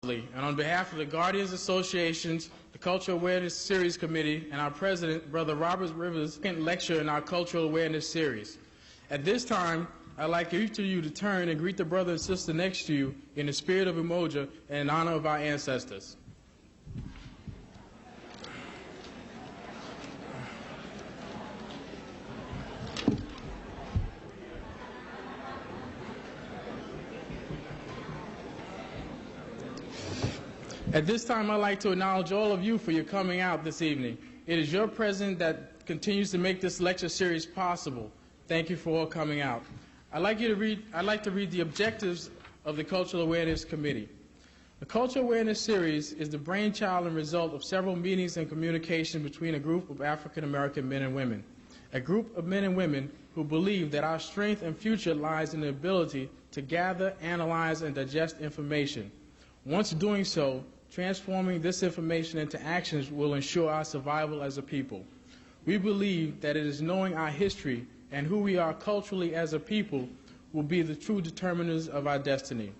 And on behalf of the Guardians Associations, the Cultural Awareness Series Committee, and our president, Brother Robert Rivers, second lecture in our Cultural Awareness Series. At this time, I'd like each of you to turn and greet the brother and sister next to you in the spirit of Umoja and in honor of our ancestors. At this time, I'd like to acknowledge all of you for your coming out this evening. It is your presence that continues to make this lecture series possible. Thank you for all coming out. I'd like to read the objectives of the Cultural Awareness Committee. The Cultural Awareness Series is the brainchild and result of several meetings and communication between a group of African American men and women. A group of men and women who believe that our strength and future lies in the ability to gather, analyze, and digest information. Once doing so, transforming this information into actions will ensure our survival as a people. We believe that it is knowing our history and who we are culturally as a people will be the true determinants of our destiny.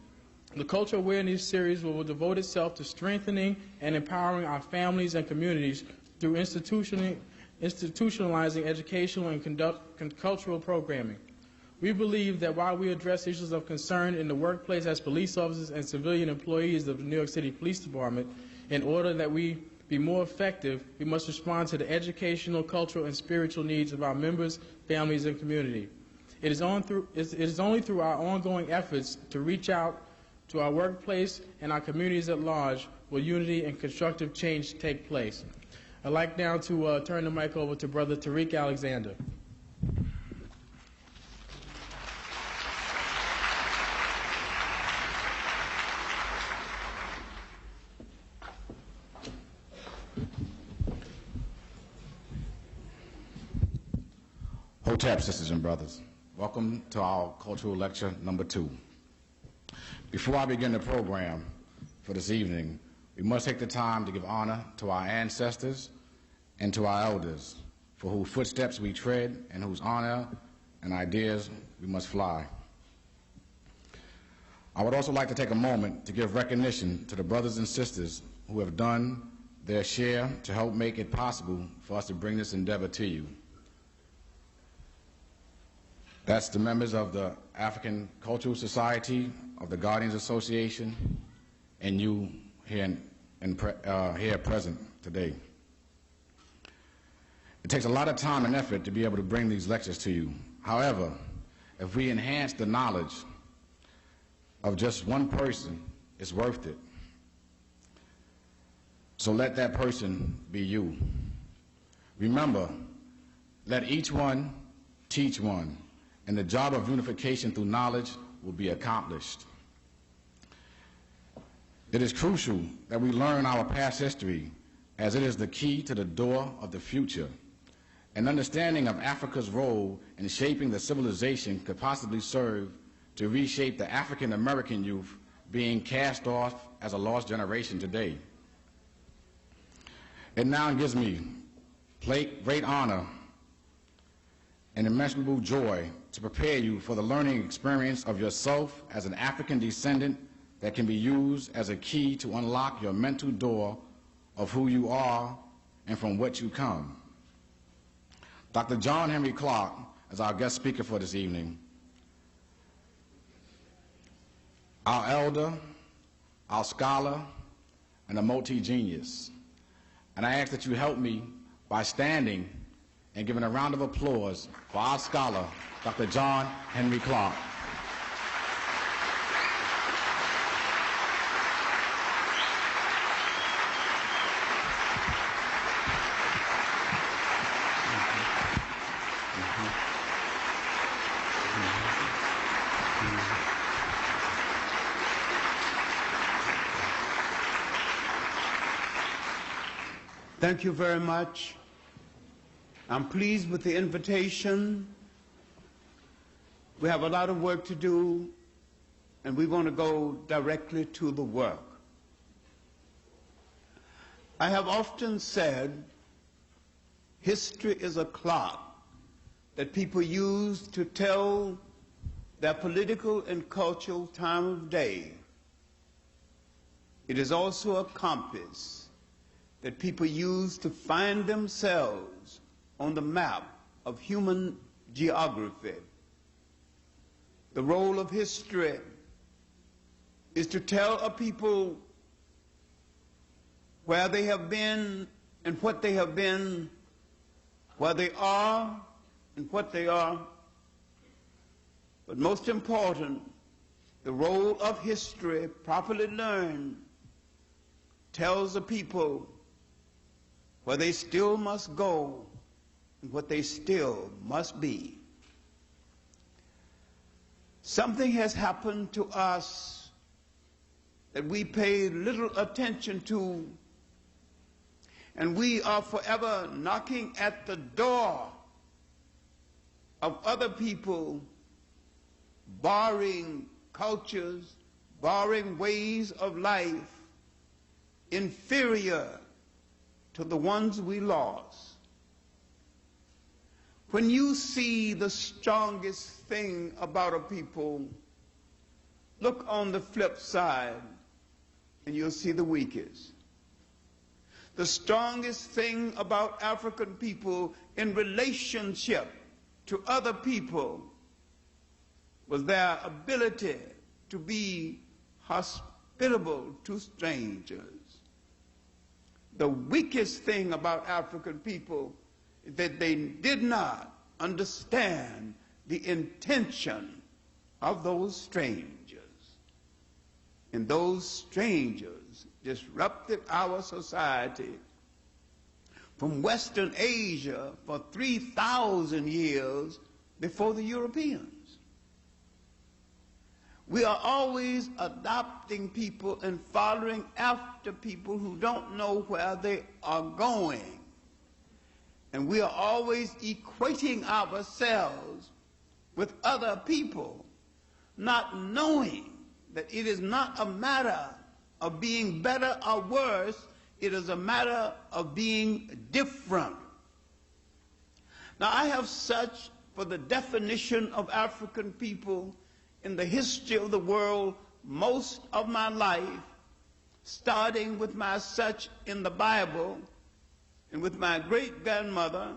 The Cultural Awareness Series will devote itself to strengthening and empowering our families and communities through institutionalizing educational and cultural programming. We believe that while we address issues of concern in the workplace as police officers and civilian employees of the New York City Police Department, in order that we be more effective, we must respond to the educational, cultural, and spiritual needs of our members, families, and community. It is only through our ongoing efforts to reach out to our workplace and our communities at large will unity and constructive change take place. I'd like now to turn the mic over to Brother Tariq Alexander. Hotep, sisters and brothers. Welcome to our cultural lecture number 2. Before I begin the program for this evening, we must take the time to give honor to our ancestors and to our elders, for whose footsteps we tread and whose honor and ideas we must fly. I would also like to take a moment to give recognition to the brothers and sisters who have done their share to help make it possible for us to bring this endeavor to you. That's the members of the African Cultural Society, of the Guardians Association, and you here present today. It takes a lot of time and effort to be able to bring these lectures to you. However, if we enhance the knowledge of just one person, it's worth it. So let that person be you. Remember, let each one teach one, and the job of unification through knowledge will be accomplished. It is crucial that we learn our past history, as it is the key to the door of the future. An understanding of Africa's role in shaping the civilization could possibly serve to reshape the African American youth being cast off as a lost generation today. It now gives me great honor and immeasurable joy to prepare you for the learning experience of yourself as an African descendant that can be used as a key to unlock your mental door of who you are and from what you come. Dr. John Henrik Clarke is our guest speaker for this evening. Our elder, our scholar, and a multi-genius. And I ask that you help me by standing and giving a round of applause for our scholar, Dr. John Henrik Clarke. Thank you very much. I'm pleased with the invitation. We have a lot of work to do, and we want to go directly to the work. I have often said history is a clock that people use to tell their political and cultural time of day. It is also a compass that people use to find themselves on the map of human geography. The role of history is to tell a people where they have been and what they have been, where they are and what they are. But most important, the role of history, properly learned, tells the people where they still must go and what they still must be. Something has happened to us that we pay little attention to, and we are forever knocking at the door of other people, borrowing cultures, borrowing ways of life inferior to the ones we lost. When you see the strongest thing about a people, look on the flip side and you'll see the weakest. The strongest thing about African people in relationship to other people was their ability to be hospitable to strangers. The weakest thing about African people is that they did not understand the intention of those strangers. And those strangers disrupted our society from Western Asia for 3,000 years before the Europeans. We are always adopting people and following after people who don't know where they are going. And we are always equating ourselves with other people, not knowing that it is not a matter of being better or worse, it is a matter of being different. Now, I have searched for the definition of African people in the history of the world most of my life, starting with my search in the Bible and with my great-grandmother,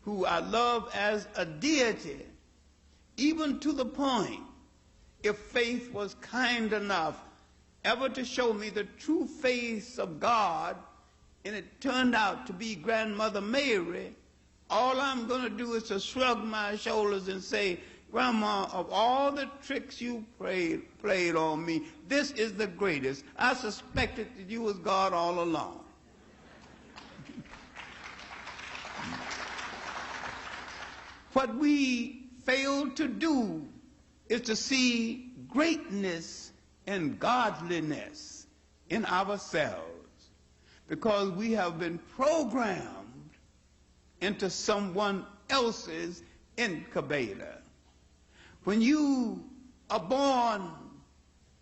who I love as a deity, even to the point, if faith was kind enough ever to show me the true face of God, and it turned out to be Grandmother Mary, all I'm going to do is to shrug my shoulders and say, Grandma, of all the tricks you played on me, this is the greatest. I suspected that you was God all along. What we failed to do is to see greatness and godliness in ourselves, because we have been programmed into someone else's incubator. When you are born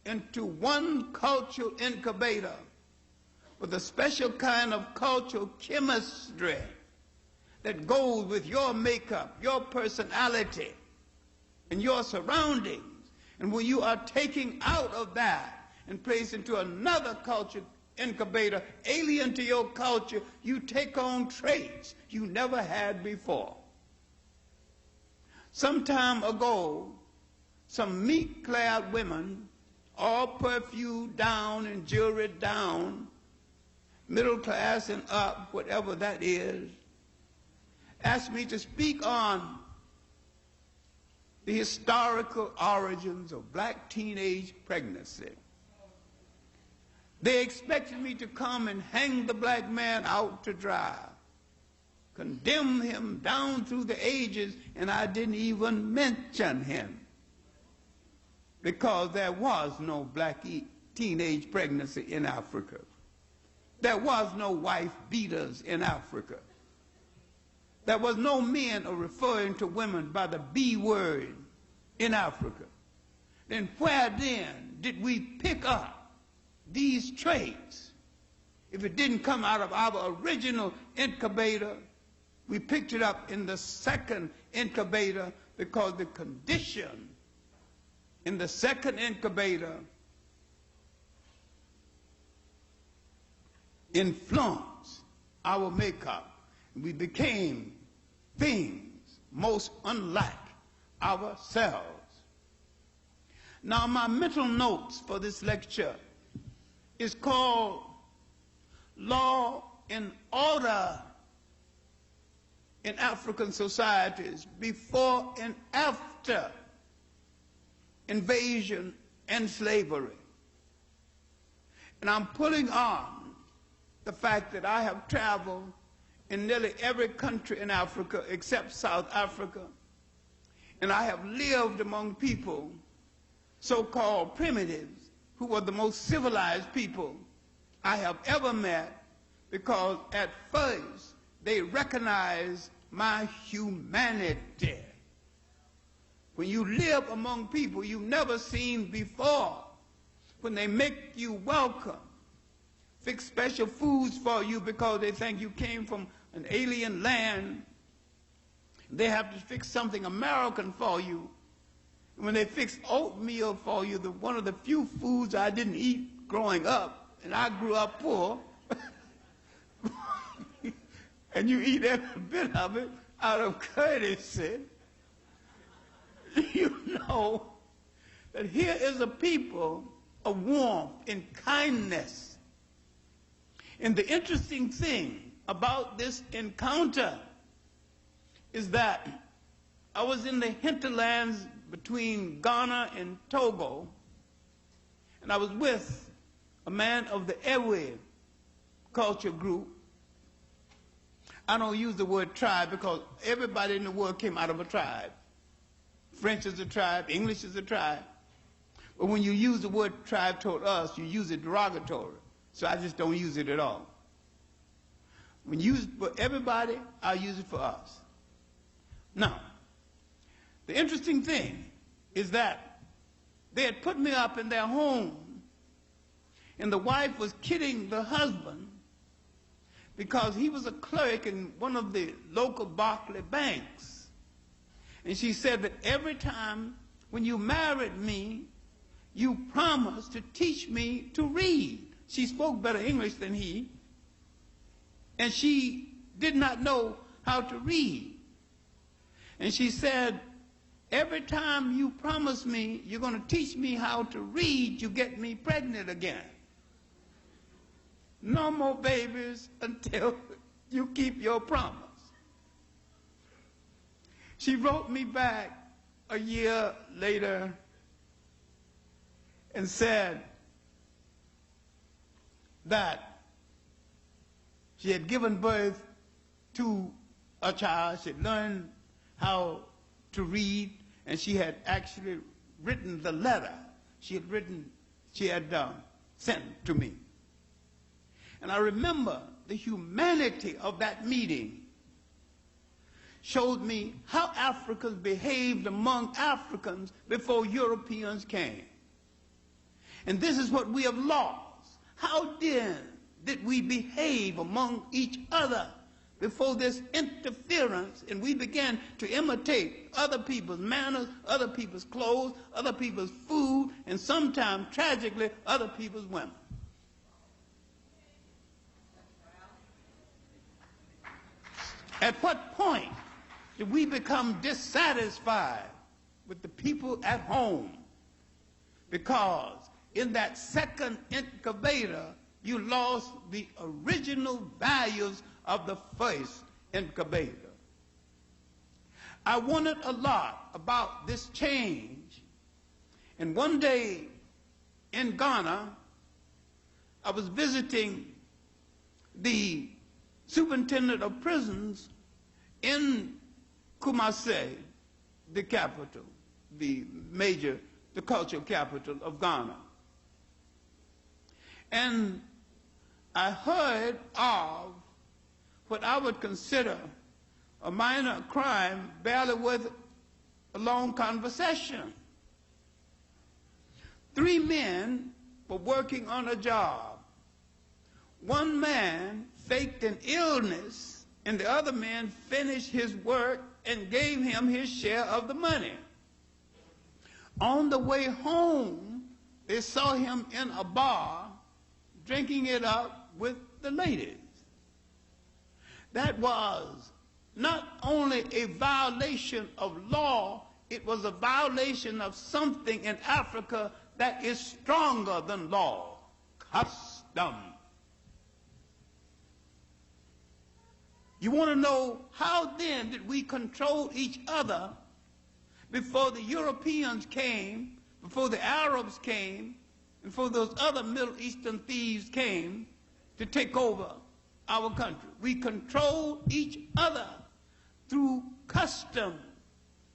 into one cultural incubator with a special kind of cultural chemistry that goes with your makeup, your personality, and your surroundings, and when you are taken out of that and placed into another culture incubator, alien to your culture, you take on traits you never had before. Some time ago, some meat-clad women, all perfumed down and jewelry down, middle class and up, whatever that is, asked me to speak on the historical origins of black teenage pregnancy. They expected me to come and hang the black man out to dry, condemn him down through the ages, and I didn't even mention him, because there was no black teenage pregnancy in Africa. There was no wife beaters in Africa. There was no men referring to women by the B word in Africa. Then where then did we pick up these traits? If it didn't come out of our original incubator, we picked it up in the second incubator, because the condition in the second incubator influenced our makeup. We became things most unlike ourselves. Now, my mental notes for this lecture is called Law and Order in African Societies Before and After Invasion and Slavery. And I'm pulling on the fact that I have traveled in nearly every country in Africa except South Africa, and I have lived among people, so-called primitives, who were the most civilized people I have ever met, because at first they recognized my humanity. When you live among people you've never seen before, when they make you welcome, fix special foods for you because they think you came from an alien land, they have to fix something American for you. When they fix oatmeal for you, one of the few foods I didn't eat growing up, and I grew up poor, and you eat every bit of it out of courtesy, you know that here is a people of warmth and kindness. And the interesting thing about this encounter is that I was in the hinterlands between Ghana and Togo, and I was with a man of the Ewe culture group. I don't use the word tribe because everybody in the world came out of a tribe. French is a tribe, English is a tribe. But when you use the word tribe toward us, you use it derogatory. So I just don't use it at all. When you use it for everybody, I'll use it for us. Now, the interesting thing is that they had put me up in their home, and the wife was kidding the husband because he was a clerk in one of the local Barclay banks. And she said that every time when you married me, you promised to teach me to read. She spoke better English than he, and she did not know how to read. And she said, every time you promise me you're going to teach me how to read, you get me pregnant again. No more babies until you keep your promise. She wrote me back a year later and said that she had given birth to a child. She had learned how to read, and she had actually written the letter she had sent to me. And I remember the humanity of that meeting showed me how Africans behaved among Africans before Europeans came. And this is what we have lost. How did we behave among each other before this interference, and we began to imitate other people's manners, other people's clothes, other people's food, and sometimes, tragically, other people's women? At what point did we become dissatisfied with the people at home? Because in that second incubator, you lost the original values of the first incubator. I wondered a lot about this change. And one day in Ghana, I was visiting the superintendent of prisons in Kumasi, the capital, the cultural capital of Ghana. And I heard of what I would consider a minor crime, barely worth a long conversation. 3 men were working on a job. One man faked an illness, and the other man finished his work and gave him his share of the money. On the way home, they saw him in a bar drinking it up with the ladies. That was not only a violation of law, it was a violation of something in Africa that is stronger than law, custom. You want to know how then did we control each other before the Europeans came, before the Arabs came, before those other Middle Eastern thieves came to take over our country? We controlled each other through custom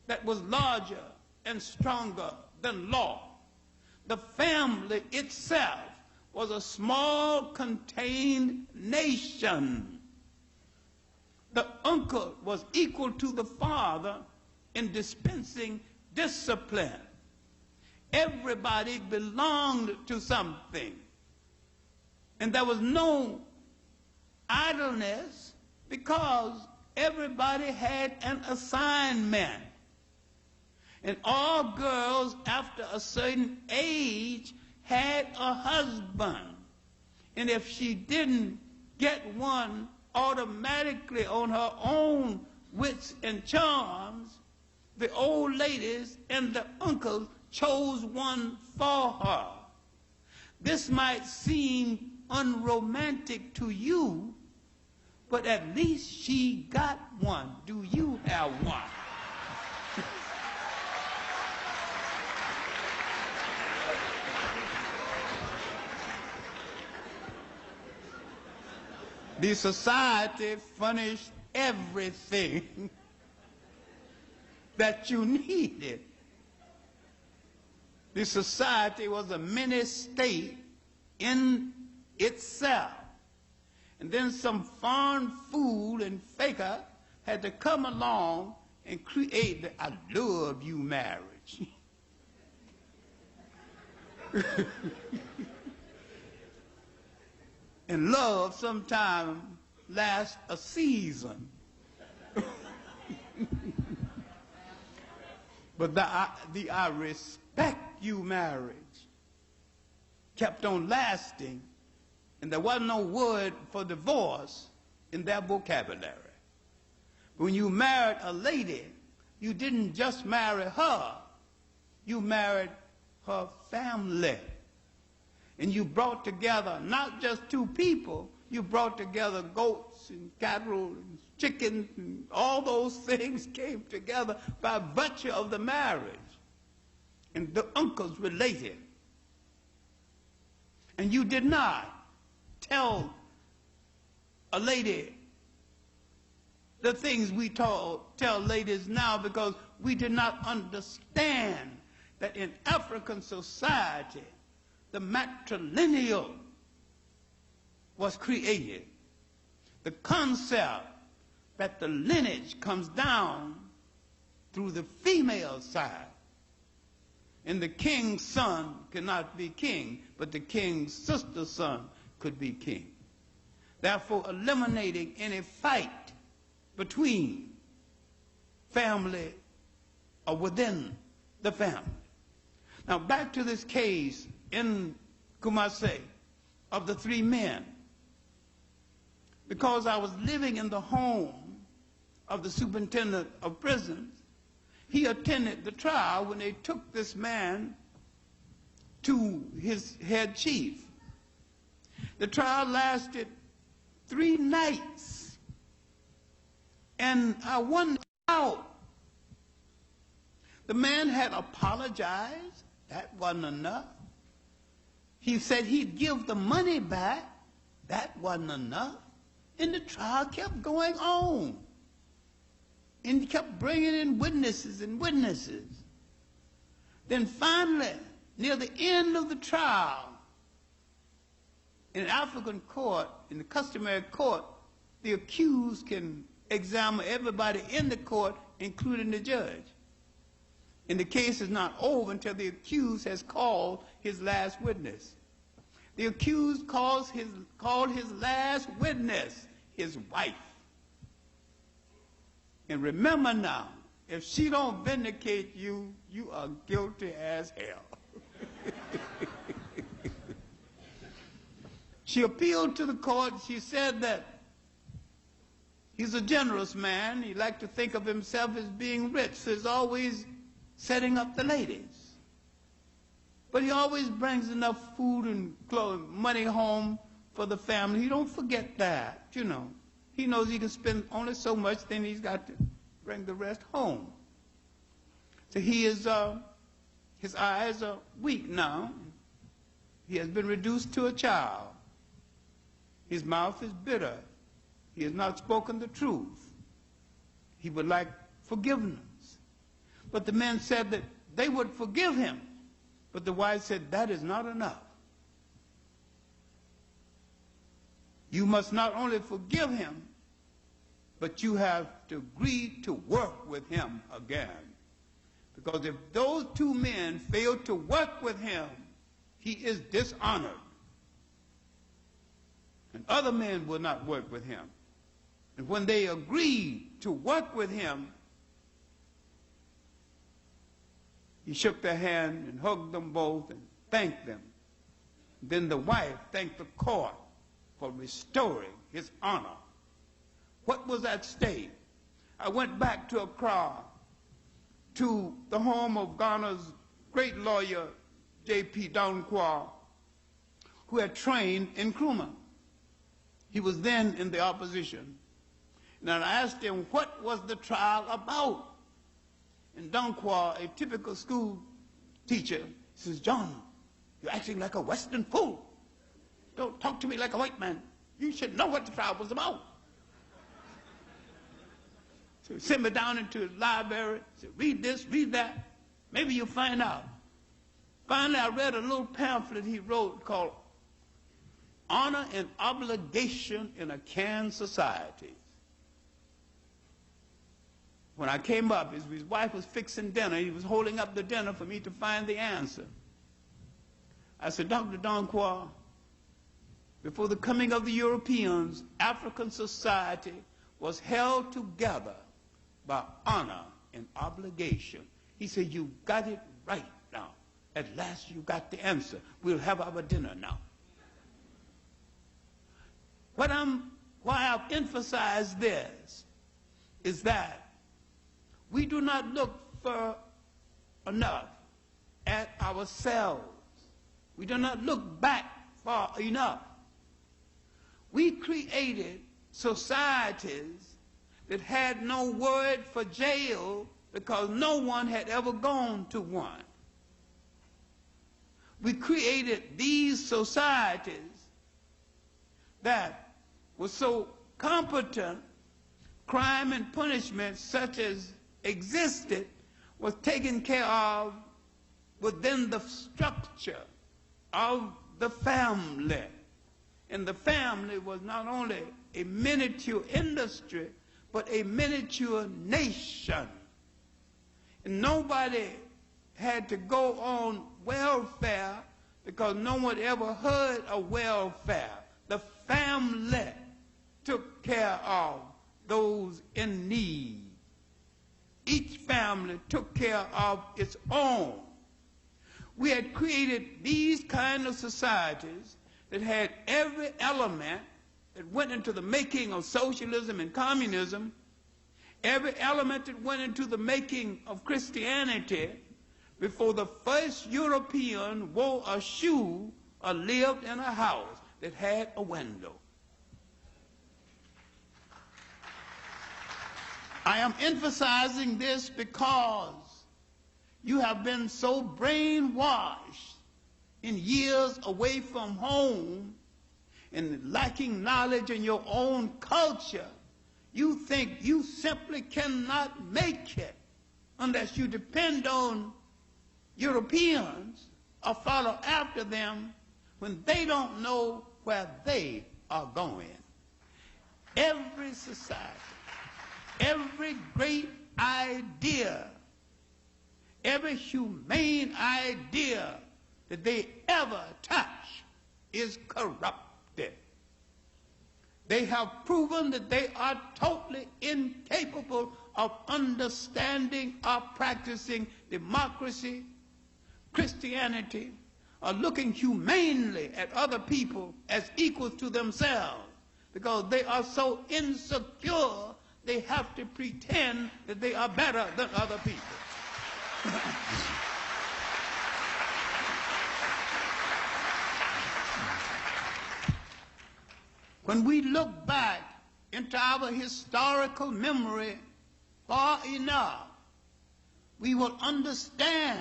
that was larger and stronger than law. The family itself was a small, contained nation. The uncle was equal to the father in dispensing discipline. Everybody belonged to something. And there was no idleness because everybody had an assignment. And all girls after a certain age had a husband. And if she didn't get one automatically on her own wits and charms, the old ladies and the uncles chose one for her. This might seem unromantic to you, but at least she got one. Do you have one? The society furnished everything that you needed. The society was a mini state in itself. And then some foreign fool and faker had to come along and create the I love you marriage. And love sometimes lasts a season. But the I respect you marriage kept on lasting, and there wasn't no word for divorce in their vocabulary. When you married a lady, you didn't just marry her, you married her family. And you brought together not just two people, you brought together goats and cattle and chickens, and all those things came together by virtue of the marriage. And the uncles related. And you did not tell a lady the things we tell ladies now, because we did not understand that in African society, the matrilineal was created. The concept that the lineage comes down through the female side. And the king's son cannot be king, but the king's sister's son could be king. Therefore, eliminating any fight between family or within the family. Now, back to this case in Kumasi of the three men. Because I was living in the home of the superintendent of prisons, he attended the trial when they took this man to his head chief. The trial lasted 3 nights, and I won out. The man had apologized. That wasn't enough. He said he'd give the money back. That wasn't enough. And the trial kept going on. And he kept bringing in witnesses and witnesses. Then finally, near the end of the trial, in an African court, in the customary court, the accused can examine everybody in the court, including the judge. And the case is not over until the accused has called his last witness. The accused called his last witness, his wife. And remember now, if she don't vindicate you, you are guilty as hell. She appealed to the court. She said that he's a generous man. He liked to think of himself as being rich, so he's always setting up the ladies. But he always brings enough food and clothes, money home for the family. He don't forget that, you know. He knows he can spend only so much, then he's got to bring the rest home. So he is, his eyes are weak now. He has been reduced to a child. His mouth is bitter. He has not spoken the truth. He would like forgiveness. But the men said that they would forgive him. But the wife said, that is not enough. You must not only forgive him, but you have to agree to work with him again. Because if those two men fail to work with him, he is dishonored. And other men will not work with him. And when they agreed to work with him, he shook their hand and hugged them both and thanked them. Then the wife thanked the court for restoring his honor. What was at stake? I went back to Accra, to the home of Ghana's great lawyer, J.P. Danquah, who had trained in Nkrumah. He was then in the opposition. And I asked him, what was the trial about? And Danquah, a typical school teacher, says, John, you're acting like a Western fool. Don't talk to me like a white man. You should know what the trial was about. So he sent me down into his library, said, read this, read that. Maybe you'll find out. Finally, I read a little pamphlet he wrote called Honor and Obligation in a Can Society. When I came up, his wife was fixing dinner. He was holding up the dinner for me to find the answer. I said, Dr. Danquah, before the coming of the Europeans, African society was held together by honor and obligation. He said, you got it right now. At last you got the answer. We'll have our dinner now. Why I've emphasized this is that we do not look for enough at ourselves. We do not look back far enough. We created societies that had no word for jail because no one had ever gone to one. We created these societies that were so competent, crime and punishment such as existed was taken care of within the structure of the family. And the family was not only a miniature industry, but a miniature nation. And nobody had to go on welfare because no one ever heard of welfare. The family took care of those in need. Each family took care of its own. We had created these kind of societies that had every element that went into the making of socialism and communism, every element that went into the making of Christianity before the first European wore a shoe or lived in a house that had a window. I am emphasizing this because you have been so brainwashed in years away from home and lacking knowledge in your own culture. You think you simply cannot make it unless you depend on Europeans or follow after them when they don't know where they are going. Every society, every great idea, every humane idea that they ever touch is corrupted. They have proven that they are totally incapable of understanding or practicing democracy, Christianity, are looking humanely at other people as equals to themselves because they are so insecure they have to pretend that they are better than other people. When we look back into our historical memory far enough, we will understand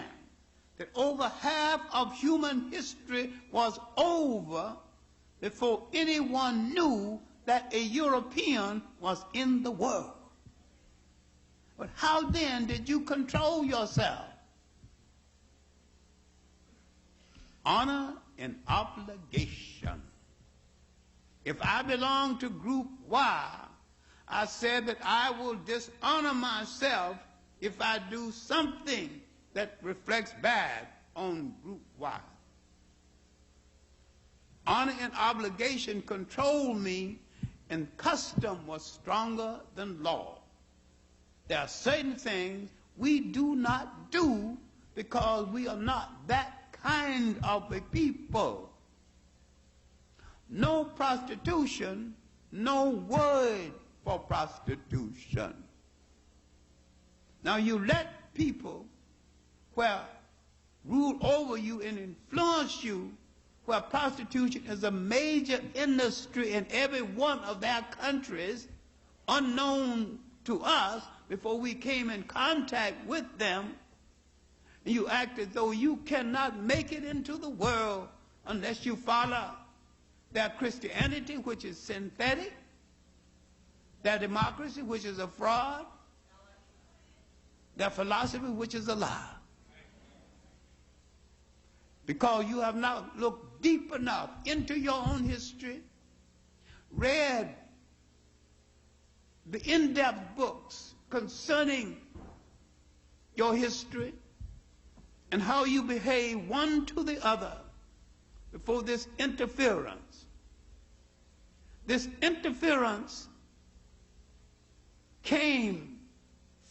that over half of human history was over before anyone knew that a European was in the world. But how then did you control yourself? Honor and obligation. If I belong to Group Y, I said that I will dishonor myself if I do something that reflects bad on Group Y. Honor and obligation controlled me, and custom was stronger than law. There are certain things we do not do because we are not that kind of a people. No prostitution, no word for prostitution. Now you let people where rule over you and influence you, where prostitution is a major industry in every one of their countries, unknown to us before we came in contact with them, and you act as though you cannot make it into the world unless you follow their Christianity, which is synthetic, their democracy, which is a fraud, their philosophy, which is a lie. Because you have not looked deep enough into your own history, read the in-depth books concerning your history and how you behave one to the other before this interference. This interference came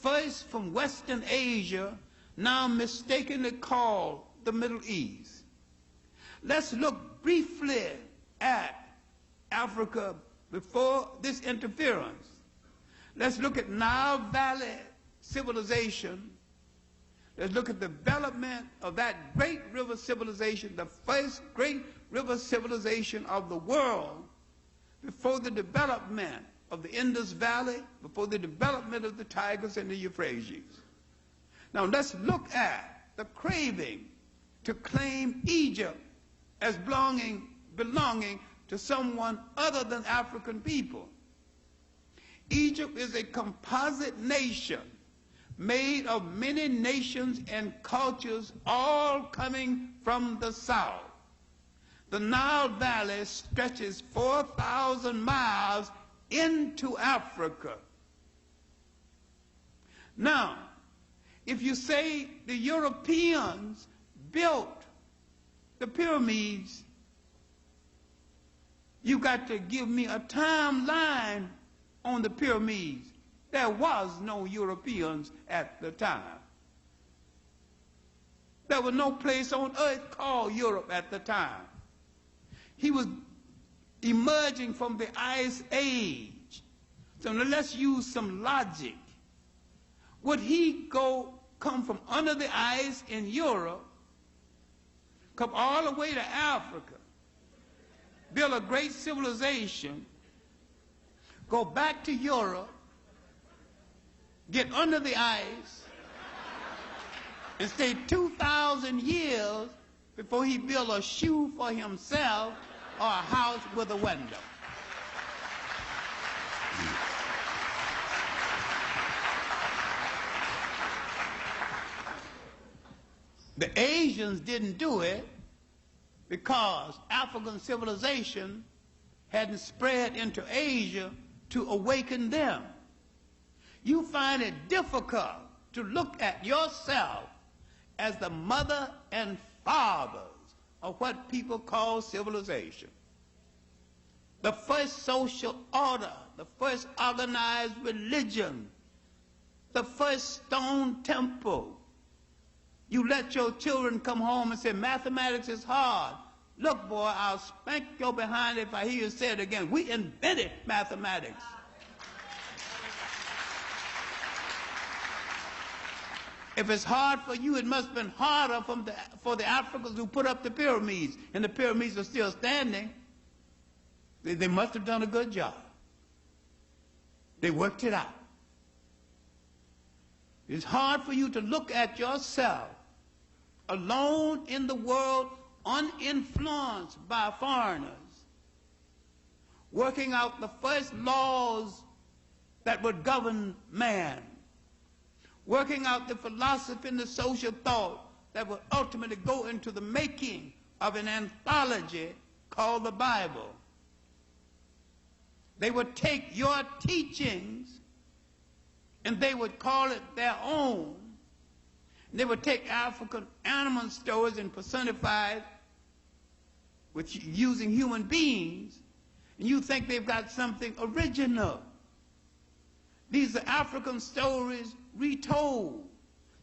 first from Western Asia, now mistakenly called the Middle East. Let's look briefly at Africa before this interference. Let's look at Nile Valley civilization. Let's look at the development of that great river civilization, the first great river civilization of the world, before the development of the Indus Valley, before the development of the Tigris and the Euphrates. Now let's look at the craving to claim Egypt as belonging to someone other than African people. Egypt is a composite nation made of many nations and cultures, all coming from the south. The Nile Valley stretches 4,000 miles into Africa. Now, if you say the Europeans built the pyramids, you got to give me a timeline on the pyramids. There was no Europeans at the time. There was no place on earth called Europe at the time. He was emerging from the Ice Age. So now let's use some logic. Would he come from under the ice in Europe, come all the way to Africa, build a great civilization, go back to Europe, get under the ice, and stay 2,000 years before he built a shoe for himself or a house with a window? The Asians didn't do it because African civilization hadn't spread into Asia to awaken them. You find it difficult to look at yourself as the mother and fathers of what people call civilization. The first social order, the first organized religion, the first stone temple. You let your children come home and say, mathematics is hard. Look, boy, I'll spank your behind if I hear you say it again. We invented mathematics. If it's hard for you, it must have been harder for the Africans who put up the pyramids, and the pyramids are still standing. They must have done a good job. They worked it out. It's hard for you to look at yourself alone in the world, uninfluenced by foreigners, working out the first laws that would govern man, working out the philosophy and the social thought that would ultimately go into the making of an anthology called the Bible. They would take your teachings and they would call it their own. They would take African animal stories and personify it with using human beings, and you think they've got something original. These are African stories retold.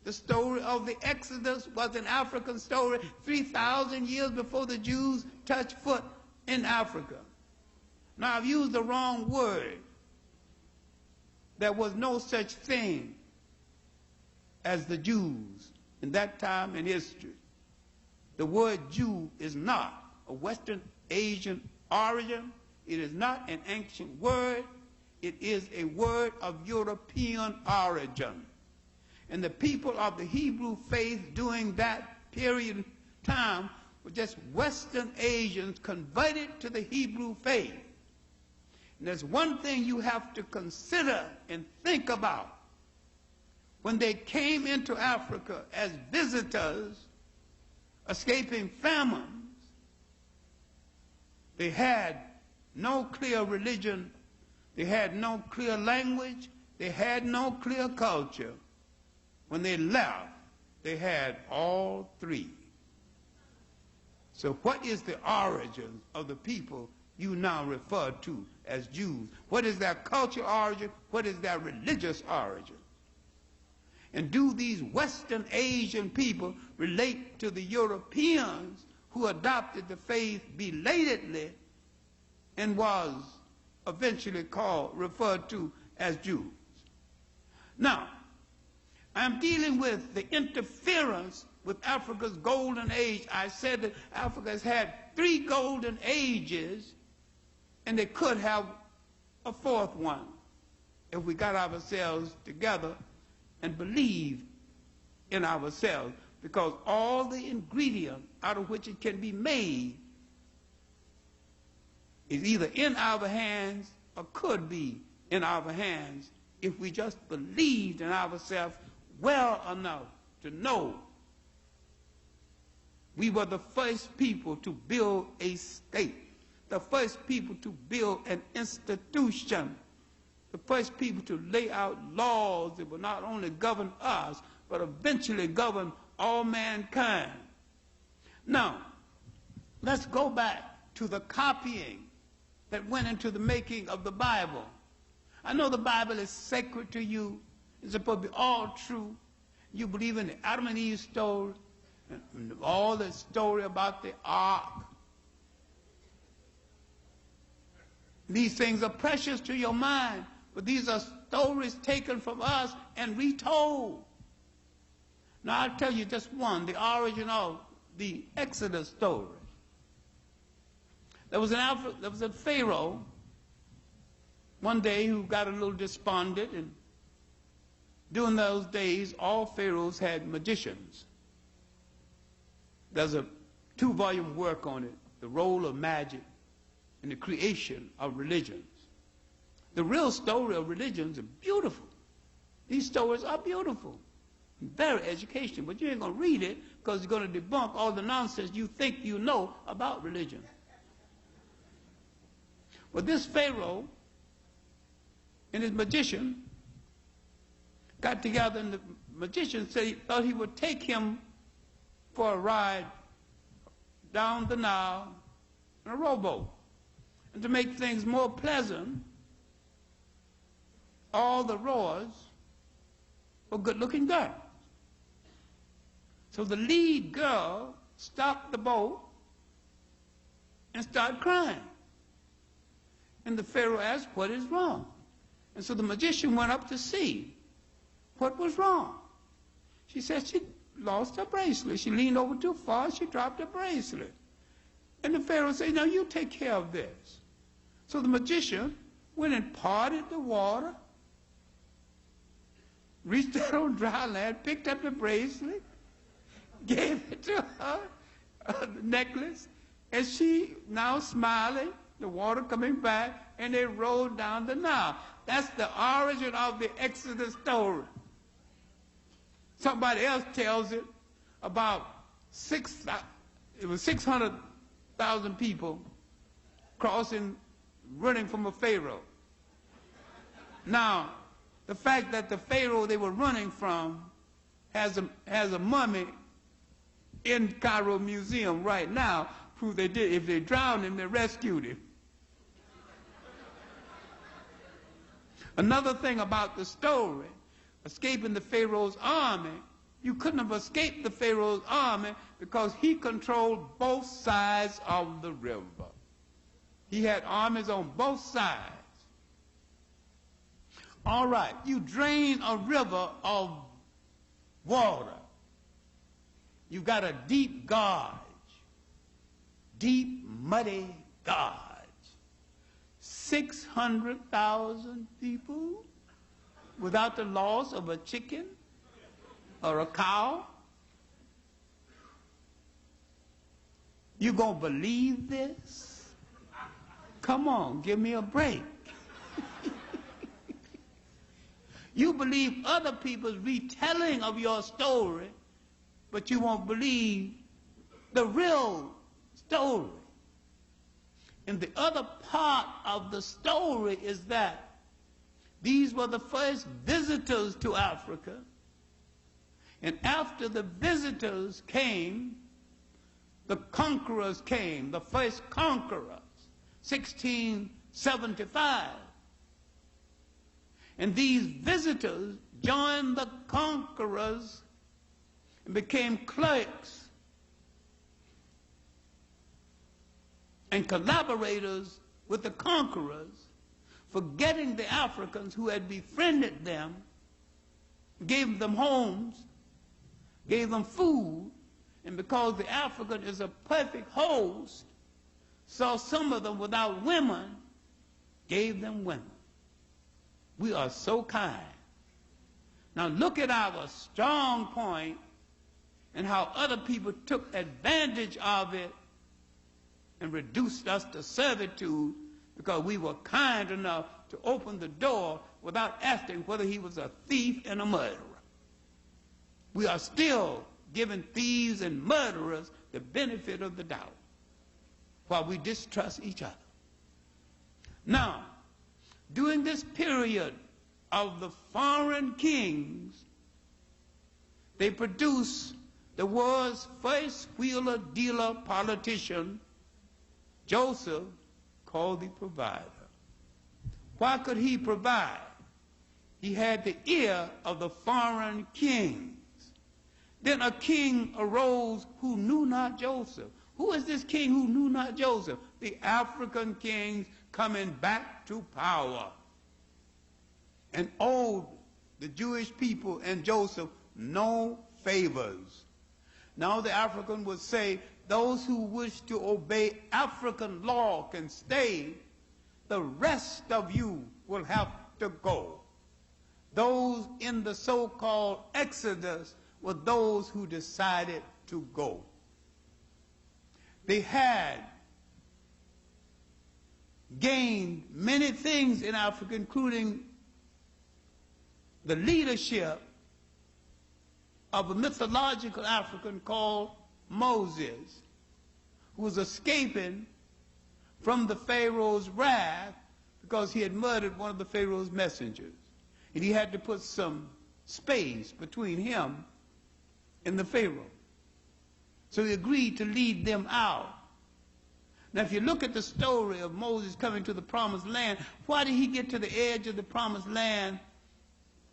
The story of the Exodus was an African story 3,000 years before the Jews touched foot in Africa. Now, I've used the wrong word. There was no such thing as the Jews in that time in history. The word Jew is not a Western Asian origin. It is not an ancient word. It is a word of European origin. And the people of the Hebrew faith during that period of time were just Western Asians converted to the Hebrew faith. And there's one thing you have to consider and think about. When they came into Africa as visitors, escaping famines, they had no clear religion, they had no clear language, they had no clear culture. When they left, they had all three. So what is the origin of the people you now refer to as Jews? What is their cultural origin? What is their religious origin? And do these Western Asian people relate to the Europeans who adopted the faith belatedly and was eventually referred to as Jews? Now, I'm dealing with the interference with Africa's golden age. I said that Africa has had 3 golden ages, and they could have a 4th one if we got ourselves together and believe in ourselves, because all the ingredient out of which it can be made is either in our hands or could be in our hands if we just believed in ourselves well enough to know we were the first people to build a state, the first people to build an institution, the first people to lay out laws that will not only govern us, but eventually govern all mankind. Now, let's go back to the copying that went into the making of the Bible. I know the Bible is sacred to you. It's supposed to be all true. You believe in the Adam and Eve story, and all the story about the ark. These things are precious to your mind, but these are stories taken from us and retold. Now, I'll tell you just one, the origin of the Exodus story. There was a Pharaoh one day who got a little despondent, and during those days, all pharaohs had magicians. There's a 2-volume work on it, The Role of Magic in the Creation of Religions. The real story of religions are beautiful. These stories are beautiful, very educational, but you ain't going to read it because you're going to debunk all the nonsense you think you know about religion. But this Pharaoh and his magician got together, and the magician said he thought he would take him for a ride down the Nile in a rowboat. And to make things more pleasant, all the rowers were good-looking girls. So the lead girl stopped the boat and started crying. And the Pharaoh asked, what is wrong? And so the magician went up to see what was wrong. She said she lost her bracelet. She leaned over too far, she dropped her bracelet. And the Pharaoh said, now you take care of this. So the magician went and parted the water, reached out on dry land, picked up the bracelet, gave it to her, the necklace, and she now smiling, the water coming back, and they rolled down the Nile. That's the origin of the Exodus story. Somebody else tells it about 600,000 people crossing, running from a Pharaoh. Now, the fact that the Pharaoh they were running from has a mummy in Cairo Museum right now, prove they did. If they drowned him, they rescued him. Another thing about the story, escaping the Pharaoh's army, you couldn't have escaped the Pharaoh's army because he controlled both sides of the river. He had armies on both sides. All right, you drain a river of water. You got a deep gorge, deep, muddy gorge. 600,000 people without the loss of a chicken or a cow. You gonna believe this? Come on, give me a break. You believe other people's retelling of your story, but you won't believe the real story. And the other part of the story is that these were the first visitors to Africa. And after the visitors came, the conquerors came, the first conquerors, 1675. And these visitors joined the conquerors and became clerks and collaborators with the conquerors, forgetting the Africans who had befriended them, gave them homes, gave them food, and because the African is a perfect host, saw some of them without women, gave them women. We are so kind. Now look at our strong point and how other people took advantage of it and reduced us to servitude because we were kind enough to open the door without asking whether he was a thief and a murderer. We are still giving thieves and murderers the benefit of the doubt while we distrust each other. Now, during this period of the foreign kings, they produced the world's first wheeler-dealer politician, Joseph, called the provider. Why could he provide? He had the ear of the foreign kings. Then a king arose who knew not Joseph. Who is this king who knew not Joseph? The African kings coming back to power and owed the Jewish people and Joseph no favors. Now the African would say, those who wish to obey African law can stay. The rest of you will have to go. Those in the so-called Exodus were those who decided to go. They had gained many things in Africa, including the leadership of a mythological African called Moses, who was escaping from the Pharaoh's wrath because he had murdered one of the Pharaoh's messengers. And he had to put some space between him and the Pharaoh. So he agreed to lead them out. Now, if you look at the story of Moses coming to the promised land, why did he get to the edge of the promised land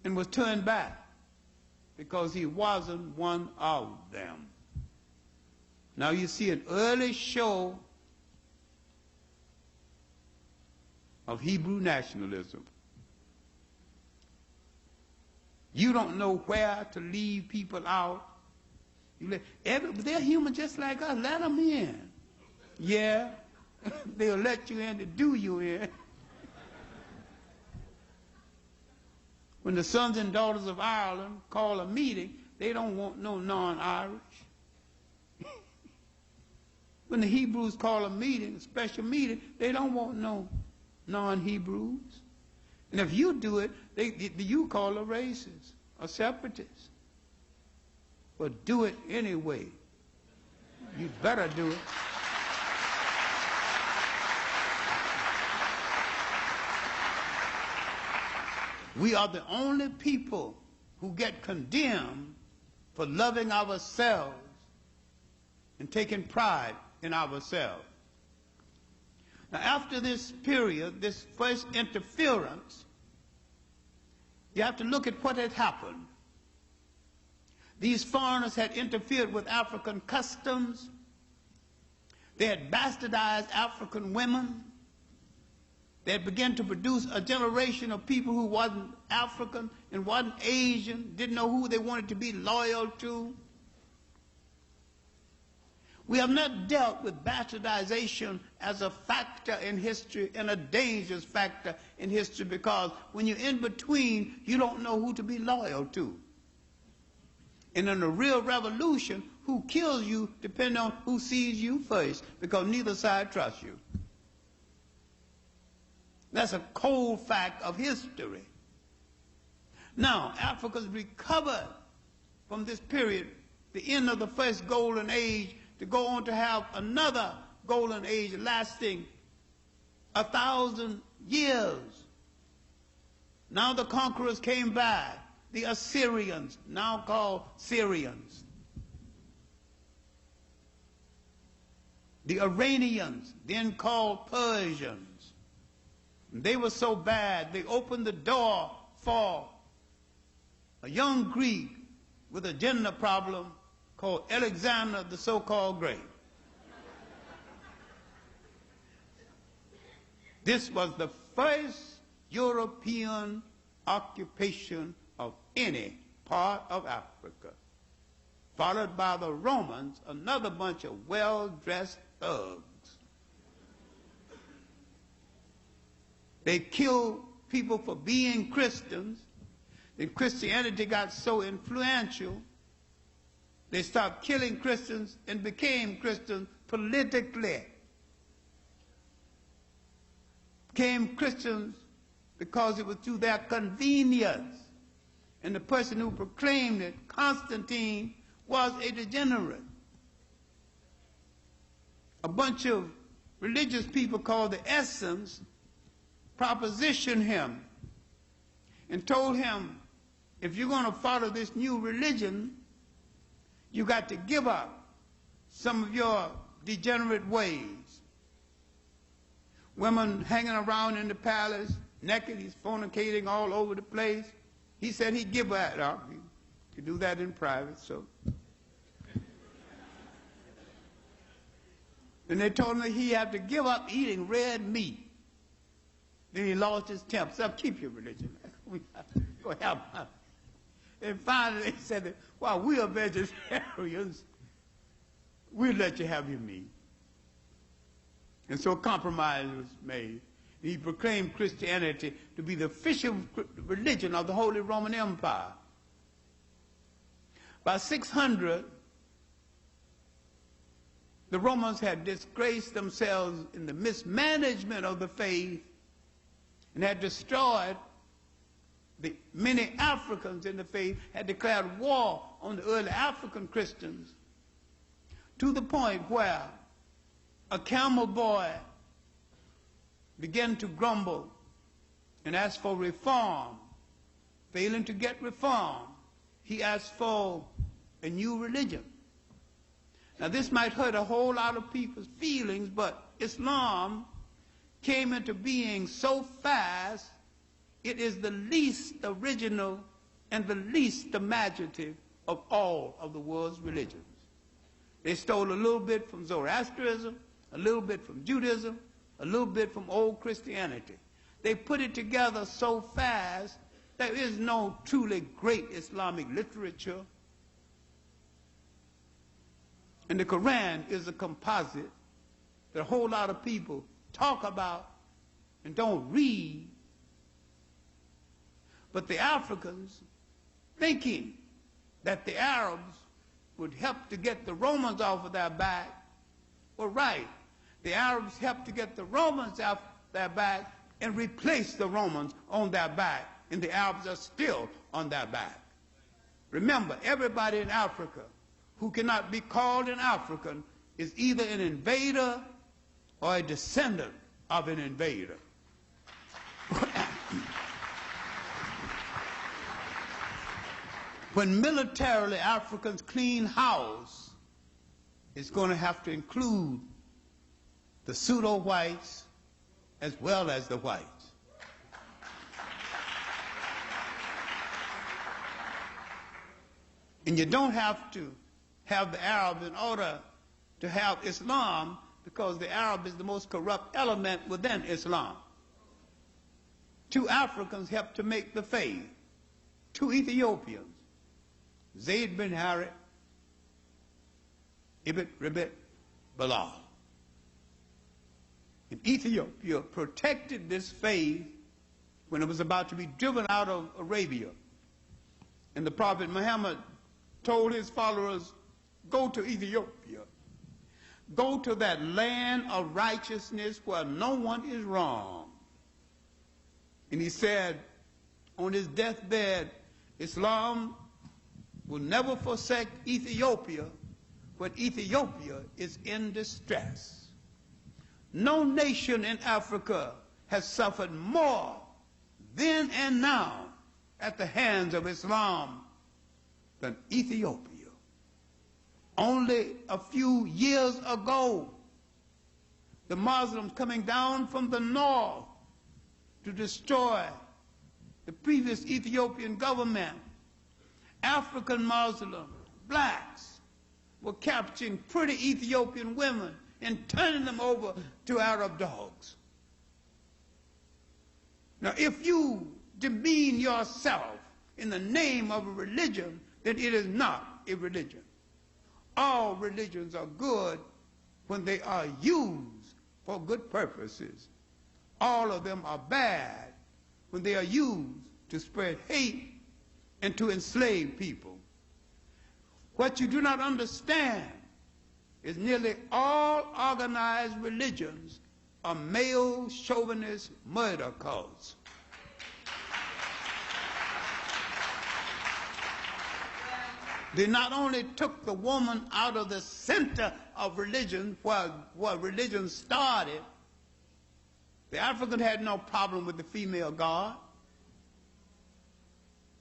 and was turned back? because he wasn't one of them. Now you see an early show of Hebrew nationalism. You don't know where to leave people out. They're human just like us. Let them in. Yeah, they'll let you in to do you in. When the sons and daughters of Ireland call a meeting, they don't want no non-Irish. When the Hebrews call a meeting, a special meeting, they don't want no non-Hebrews. And if you do it, you call a racist, a separatist. But do it anyway. You better do it. We are the only people who get condemned for loving ourselves and taking pride in ourselves. Now, after this period, this first interference, you have to look at what had happened. These foreigners had interfered with African customs. They had bastardized African women. They had begun to produce a generation of people who wasn't African and wasn't Asian, didn't know who they wanted to be loyal to. We have not dealt with bastardization as a factor in history and a dangerous factor in history, because when you're in between, you don't know who to be loyal to. And in a real revolution, who kills you depends on who sees you first, because neither side trusts you. That's a cold fact of history. Now, Africa's recovered from this period, the end of the first golden age, to go on to have another golden age lasting 1,000 years. Now the conquerors came back, the Assyrians, now called Syrians. The Iranians, then called Persians. They were so bad, they opened the door for a young Greek with a gender problem called Alexander the so-called Great. This was the first European occupation of any part of Africa, followed by the Romans, another bunch of well-dressed thugs. They killed people for being Christians. Then Christianity got so influential, they stopped killing Christians and became Christians politically. Became Christians because it was to their convenience. And the person who proclaimed it, Constantine, was a degenerate. A bunch of religious people called the Essenes propositioned him and told him, if you're going to follow this new religion, you got to give up some of your degenerate ways. Women hanging around in the palace, naked, he's fornicating all over the place. He said he'd give that up. He could do that in private, so. And they told him that he had to give up eating red meat. Then he lost his temper. So keep your religion. Go help out. And finally they said that, well, we are vegetarians. We'll let you have your meat. And so a compromise was made. He proclaimed Christianity to be the official religion of the Holy Roman Empire. By 600, the Romans had disgraced themselves in the mismanagement of the faith and had destroyed the many Africans in the faith, had declared war on the early African Christians, to the point where a camel boy began to grumble and ask for reform. Failing to get reform, he asked for a new religion. Now this might hurt a whole lot of people's feelings, but Islam came into being so fast, it is the least original and the least imaginative of all of the world's religions. They stole a little bit from Zoroastrianism, a little bit from Judaism, a little bit from old Christianity. They put it together so fast, there is no truly great Islamic literature. And the Quran is a composite that a whole lot of people talk about and don't read. But the Africans, thinking that the Arabs would help to get the Romans off of their back, were right. The Arabs helped to get the Romans off their back and replace the Romans on their back, and the Arabs are still on their back. Remember, everybody in Africa who cannot be called an African is either an invader or a descendant of an invader. When militarily Africans clean house, it's going to have to include the pseudo-whites as well as the whites. And you don't have to have the Arabs in order to have Islam, because the Arab is the most corrupt element within Islam. 2 Africans helped to make the faith. 2 Ethiopians, Zayd bin Harith, Ibn Ribit Bilal. And Ethiopia protected this faith when it was about to be driven out of Arabia. And the Prophet Muhammad told his followers, go to Ethiopia. Go to that land of righteousness where no one is wrong. And he said on his deathbed, Islam will never forsake Ethiopia when Ethiopia is in distress. No nation in Africa has suffered more then and now at the hands of Islam than Ethiopia. Only a few years ago, the Muslims coming down from the north to destroy the previous Ethiopian government, African Muslims, blacks, were capturing pretty Ethiopian women and turning them over to Arab dogs. Now, if you demean yourself in the name of a religion, then it is not a religion. All religions are good when they are used for good purposes. All of them are bad when they are used to spread hate and to enslave people. What you do not understand is nearly all organized religions are male chauvinist murder cults. They not only took the woman out of the center of religion, where religion started. The African had no problem with the female god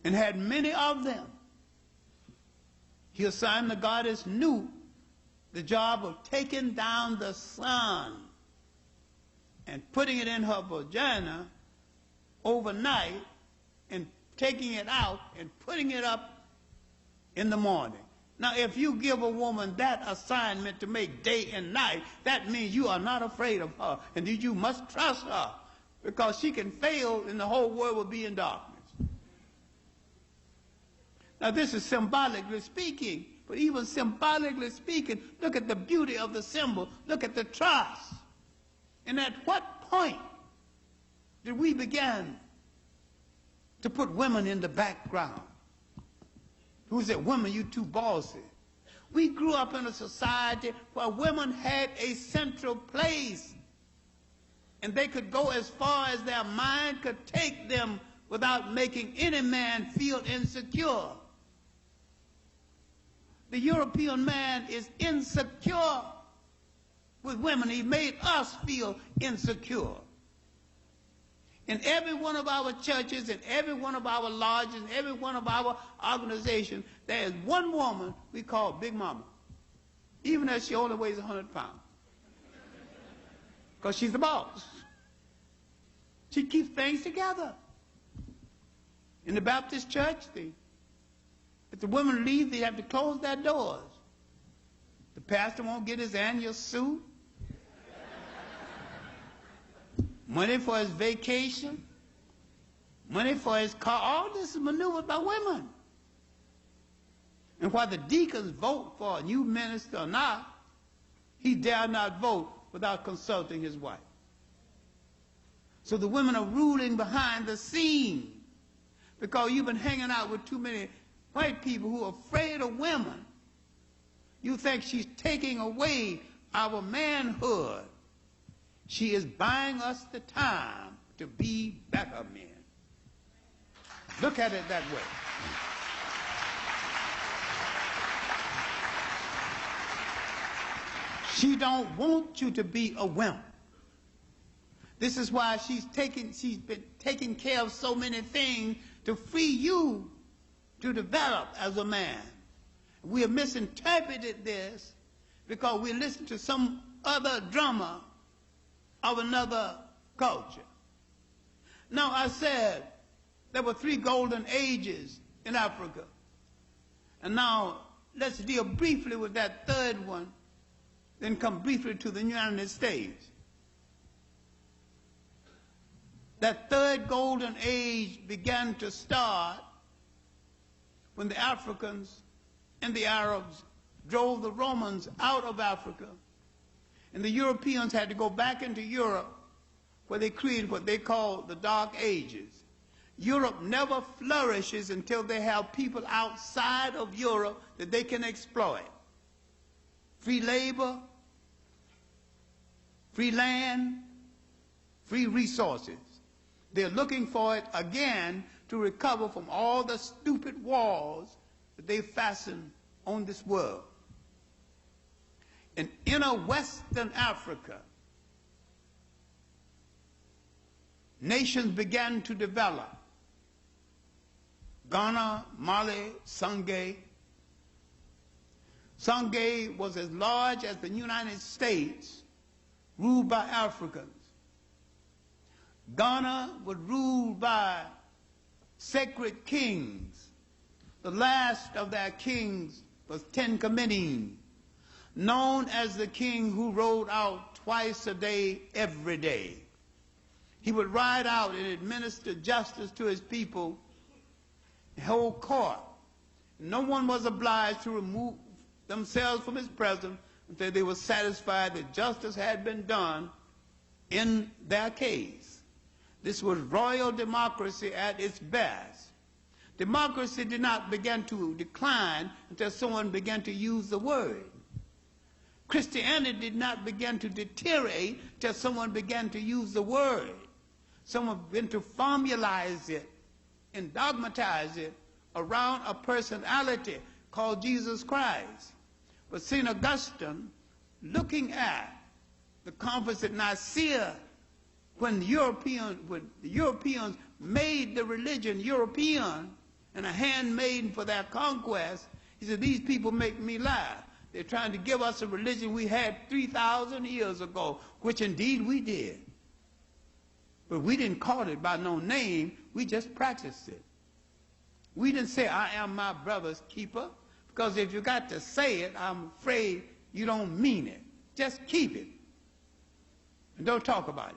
and had many of them. He assigned the goddess Nu the job of taking down the sun and putting it in her vagina overnight and taking it out and putting it up in the morning. Now, if you give a woman that assignment to make day and night, that means you are not afraid of her, and that you must trust her, because she can fail and the whole world will be in darkness. Now, this is symbolically speaking, but even symbolically speaking, look at the beauty of the symbol, look at the trust. And at what point did we begin to put women in the background? Who said, women, you too bossy? We grew up in a society where women had a central place, and they could go as far as their mind could take them without making any man feel insecure. The European man is insecure with women. He made us feel insecure. In every one of our churches, in every one of our lodges, in every one of our organizations, there is one woman we call Big Mama, even if she only weighs 100 pounds. Because she's the boss. She keeps things together. In the Baptist church, if the women leave, they have to close their doors. The pastor won't get his annual suit, money for his vacation, money for his car. All this is maneuvered by women. And while the deacons vote for a new minister or not, he dare not vote without consulting his wife. So the women are ruling behind the scenes because you've been hanging out with too many white people who are afraid of women. You think she's taking away our manhood. She is buying us the time to be better men. Look at it that way. She don't want you to be a wimp. This is why she's been taking care of so many things to free you to develop as a man. We have misinterpreted this because we listen to some other drummer of another culture. Now, I said there were 3 golden ages in Africa. And now let's deal briefly with that third one, then come briefly to the United States. That third golden age began to start when the Africans and the Arabs drove the Romans out of Africa. And the Europeans had to go back into Europe where they created what they call the Dark Ages. Europe never flourishes until they have people outside of Europe that they can exploit. Free labor, free land, free resources. They're looking for it again to recover from all the stupid walls that they fastened on this world. In inner Western Africa, nations began to develop. Ghana, Mali, Sangay. Sangay was as large as the United States, ruled by Africans. Ghana was ruled by sacred kings. The last of their kings was Tenkamenin, known as the king who rode out twice a day, every day. He would ride out and administer justice to his people, hold court. No one was obliged to remove themselves from his presence until they were satisfied that justice had been done in their case. This was royal democracy at its best. Democracy did not begin to decline until someone began to use the word. Christianity did not begin to deteriorate until someone began to use the word. Someone began to formalize it and dogmatize it around a personality called Jesus Christ. But St. Augustine, looking at the conference at Nicaea, when the Europeans made the religion European and a handmaiden for their conquest, he said, these people make me laugh. They're trying to give us a religion we had 3,000 years ago, which indeed we did. But we didn't call it by no name, we just practiced it. We didn't say, I am my brother's keeper, because if you got to say it, I'm afraid you don't mean it. Just keep it. And don't talk about it.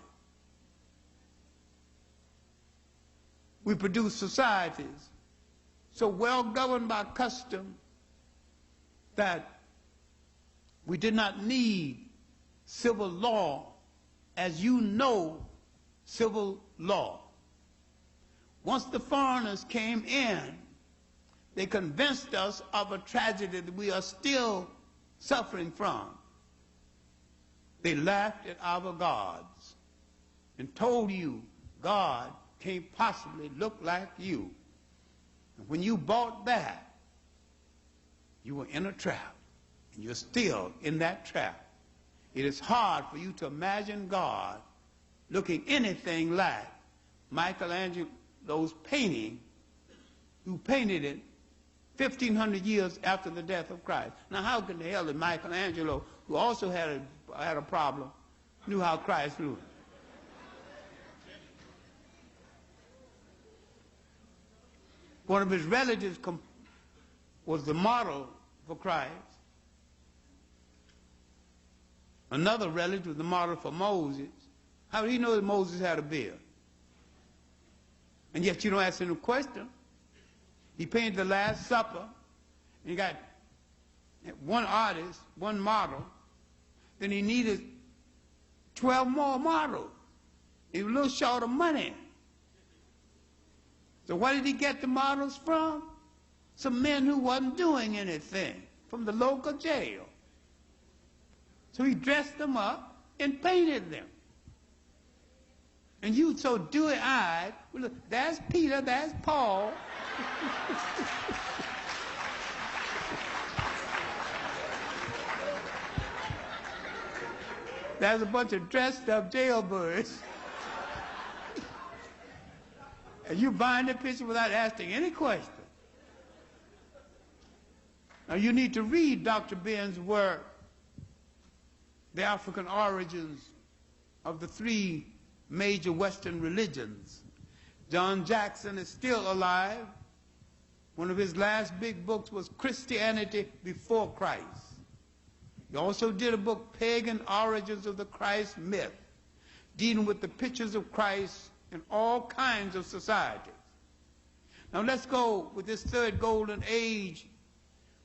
We produce societies so well governed by custom that we did not need civil law as you know civil law. Once the foreigners came in, they convinced us of a tragedy that we are still suffering from. They laughed at our gods and told you God can't possibly look like you. And when you bought that, you were in a trap, and you're still in that trap. It is hard for you to imagine God looking anything like Michelangelo's painting, who painted it 1,500 years after the death of Christ. Now, how can the hell did Michelangelo, who also had a problem, knew how Christ looked? One of his relatives was the model for Christ. Another relative was the model for Moses. How did he know that Moses had a beard? And yet you don't ask him a question. He painted the Last Supper, and he got one artist, one model. Then he needed 12 more models. He was a little short of money. So where did he get the models from? Some men who wasn't doing anything from the local jail. So he dressed them up and painted them. And you so dewy-eyed, well, look, that's Peter, that's Paul. There's a bunch of dressed up jailbirds. And you buying the picture without asking any question. Now you need to read Dr. Ben's work, The African Origins of the Three Major Western Religions. John Jackson is still alive. One of his last big books was Christianity Before Christ. He also did a book, Pagan Origins of the Christ Myth, dealing with the pictures of Christ in all kinds of societies. Now let's go with this third golden age,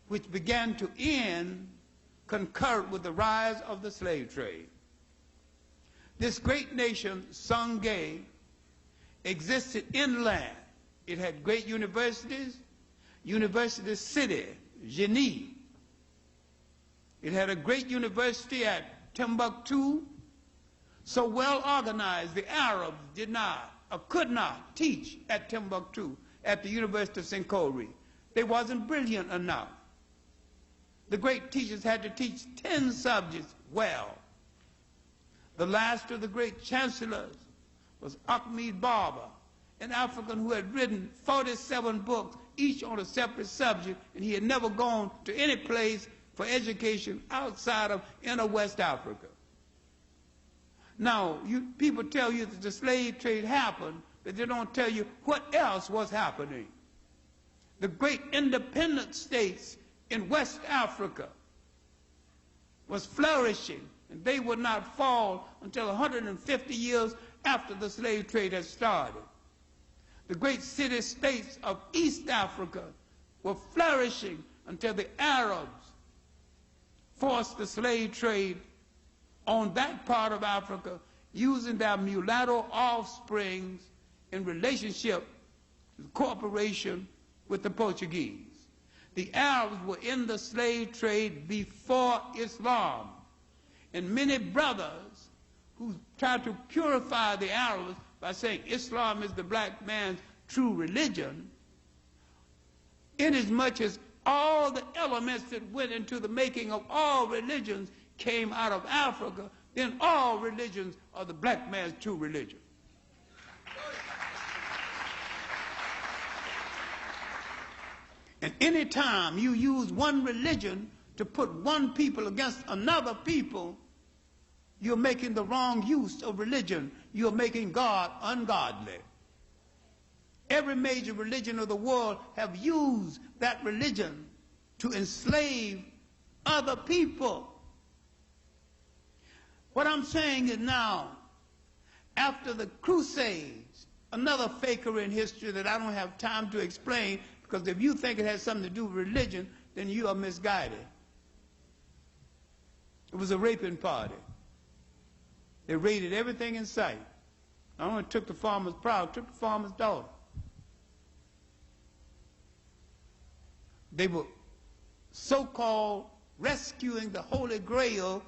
which began to end concurrent with the rise of the slave trade. This great nation, Sangay, existed inland. It had great universities, University City, Genève. It had a great university at Timbuktu, so well organized the Arabs did not or could not teach at Timbuktu, at the University of Sankore. They wasn't brilliant enough. The great teachers had to teach 10 subjects well. The last of the great chancellors was Ahmed Baba, an African who had written 47 books, each on a separate subject, and he had never gone to any place for education outside of inner West Africa. Now, people tell you that the slave trade happened, but they don't tell you what else was happening. The great independent states in West Africa was flourishing, and they would not fall until 150 years after the slave trade had started. The great city-states of East Africa were flourishing until the Arabs forced the slave trade on that part of Africa, using their mulatto offsprings in relationship to cooperation with the Portuguese. The Arabs were in the slave trade before Islam, and many brothers who tried to purify the Arabs by saying Islam is the black man's true religion, inasmuch as all the elements that went into the making of all religions came out of Africa, then all religions are the black man's true religion. And any time you use one religion to put one people against another people, you're making the wrong use of religion. You're making God ungodly. Every major religion of the world have used that religion to enslave other people. What I'm saying is now, after the Crusades, another faker in history that I don't have time to explain, because if you think it has something to do with religion, then you are misguided. It was a raping party. They raided everything in sight. Not only took the farmer's property, took the farmer's daughter. They were so-called rescuing the Holy Grail.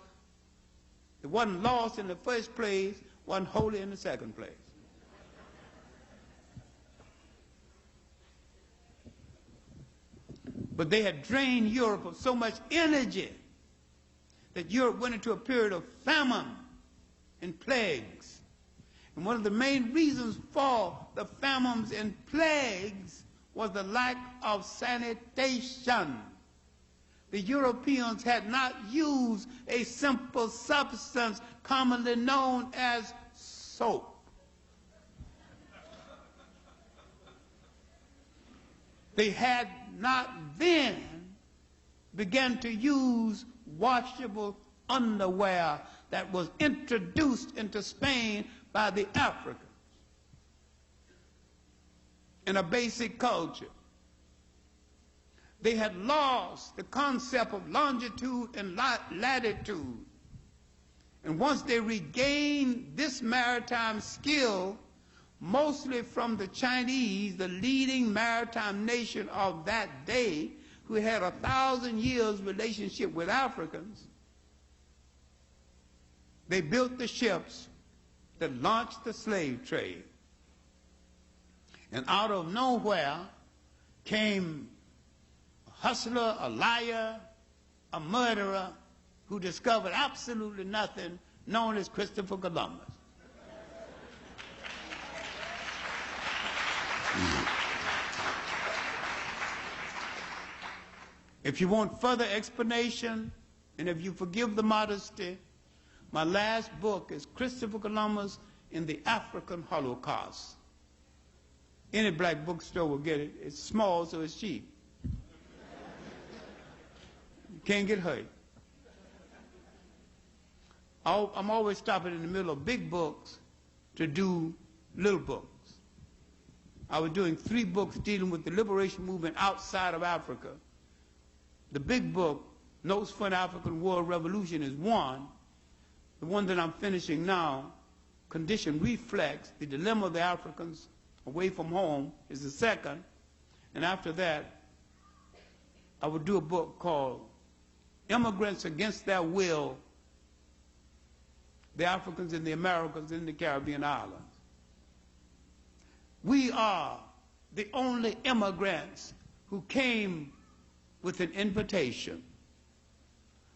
It wasn't lost in the first place, wasn't holy in the second place. But they had drained Europe of so much energy that Europe went into a period of famine and plagues. And one of the main reasons for the famines and plagues was the lack of sanitation. The Europeans had not used a simple substance commonly known as soap. They had not then begun to use washable underwear that was introduced into Spain by the Africans in a basic culture. They had lost the concept of longitude and latitude. And once they regained this maritime skill, mostly from the Chinese, the leading maritime nation of that day, who had 1,000 years relationship with Africans, they built the ships that launched the slave trade. And out of nowhere came a hustler, a liar, a murderer, who discovered absolutely nothing, known as Christopher Columbus. If you want further explanation, and if you forgive the modesty, my last book is Christopher Columbus in the African Holocaust. Any black bookstore will get it. It's small, so it's cheap. You can't get hurt. I'm always stopping in the middle of big books to do little books. I was doing 3 books dealing with the liberation movement outside of Africa. The big book, Notes for an African World Revolution, is one. The one that I'm finishing now, Condition Reflex, the Dilemma of the Africans Away from Home, is the second. And after that, I would do a book called Immigrants Against Their Will, the Africans and the Americans in the Caribbean islands. We are the only immigrants who came with an invitation.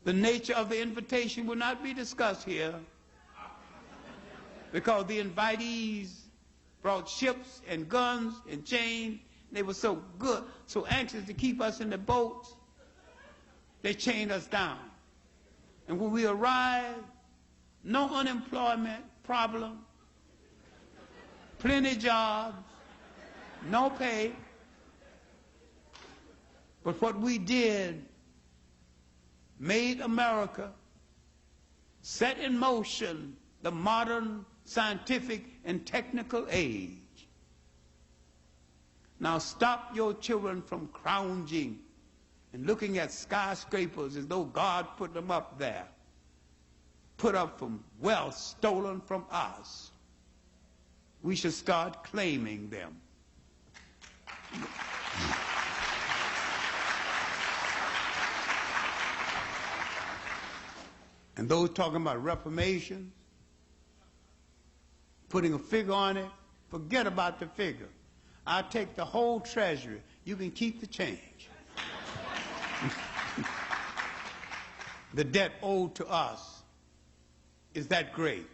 The nature of the invitation will not be discussed here because the invitees brought ships and guns and chains. They were so good, so anxious to keep us in the boats, they chained us down. And when we arrived, no unemployment problem, plenty jobs, no pay. But what we did made America set in motion the modern scientific and technical age. Now stop your children from crouching and looking at skyscrapers as though God put them up there. Put up from wealth stolen from us. We should start claiming them. And those talking about reformation, putting a figure on it, forget about the figure. I'll take the whole treasury. You can keep the change. The debt owed to us is that great.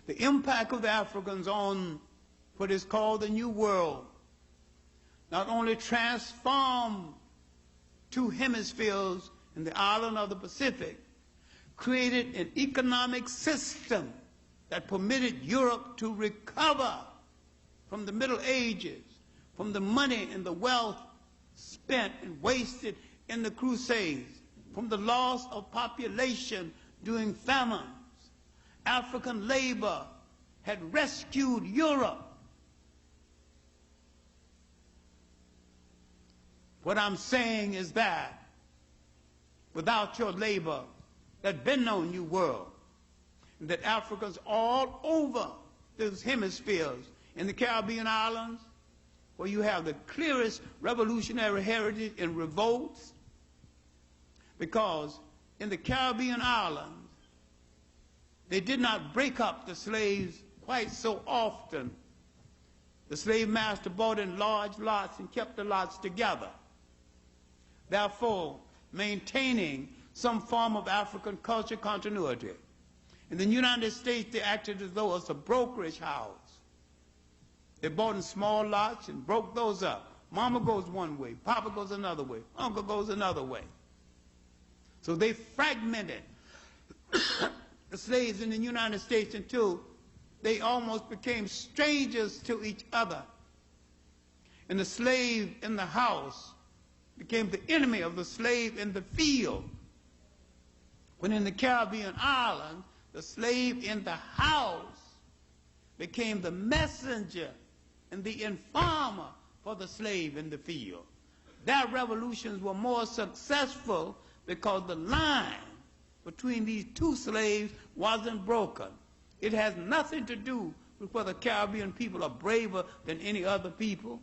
The impact of the Africans on what is called the New World not only transformed 2 hemispheres in the island of the Pacific, created an economic system that permitted Europe to recover from the Middle Ages, from the money and the wealth spent and wasted in the Crusades, from the loss of population during famines. African labor had rescued Europe. What I'm saying is that without your labor, there'd been no New World. And that Africans all over those hemispheres, in the Caribbean islands, where you have the clearest revolutionary heritage in revolts, because in the Caribbean islands, they did not break up the slaves quite so often. The slave master bought in large lots and kept the lots together, therefore maintaining some form of African culture continuity. In the United States, they acted as though it was a brokerage house. They bought in small lots and broke those up. Mama goes one way, Papa goes another way, Uncle goes another way. So they fragmented the slaves in the United States until they almost became strangers to each other. And the slave in the house became the enemy of the slave in the field. When in the Caribbean islands, the slave in the house became the messenger and the informer for the slave in the field. Their revolutions were more successful because the line between these two slaves wasn't broken. It has nothing to do with whether Caribbean people are braver than any other people.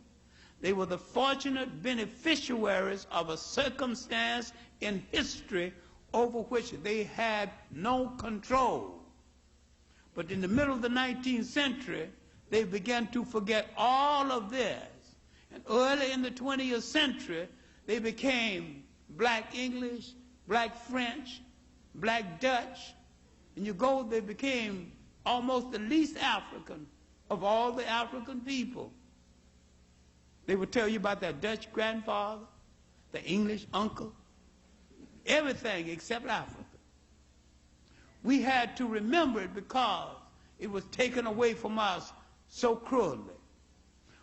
They were the fortunate beneficiaries of a circumstance in history over which they had no control. But in the middle of the 19th century, they began to forget all of this. And early in the 20th century, they became black English, black French, black Dutch. And they became almost the least African of all the African people. They would tell you about their Dutch grandfather, the English uncle, everything except Africa. We had to remember it because it was taken away from us so cruelly.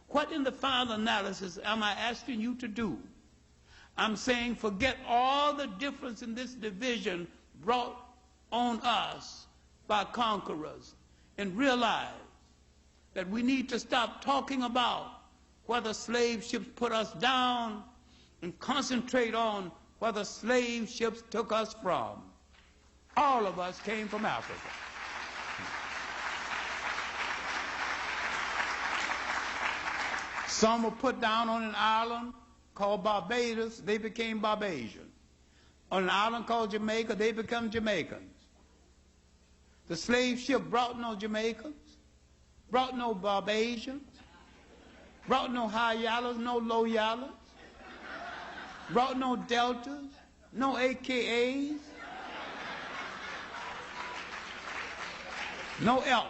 What in the final analysis am I asking you to do? I'm saying forget all the difference in this division brought on us by conquerors and realize that we need to stop talking about whether slave ships put us down and concentrate on whether slave ships took us from. All of us came from Africa. Some were put down on an island called Barbados. They became Barbadians. On an island called Jamaica, they become Jamaicans. The slave ship brought no Jamaicans, brought no Barbadians, brought no high yallahs, no low yallahs, brought no deltas, no AKAs, no elks.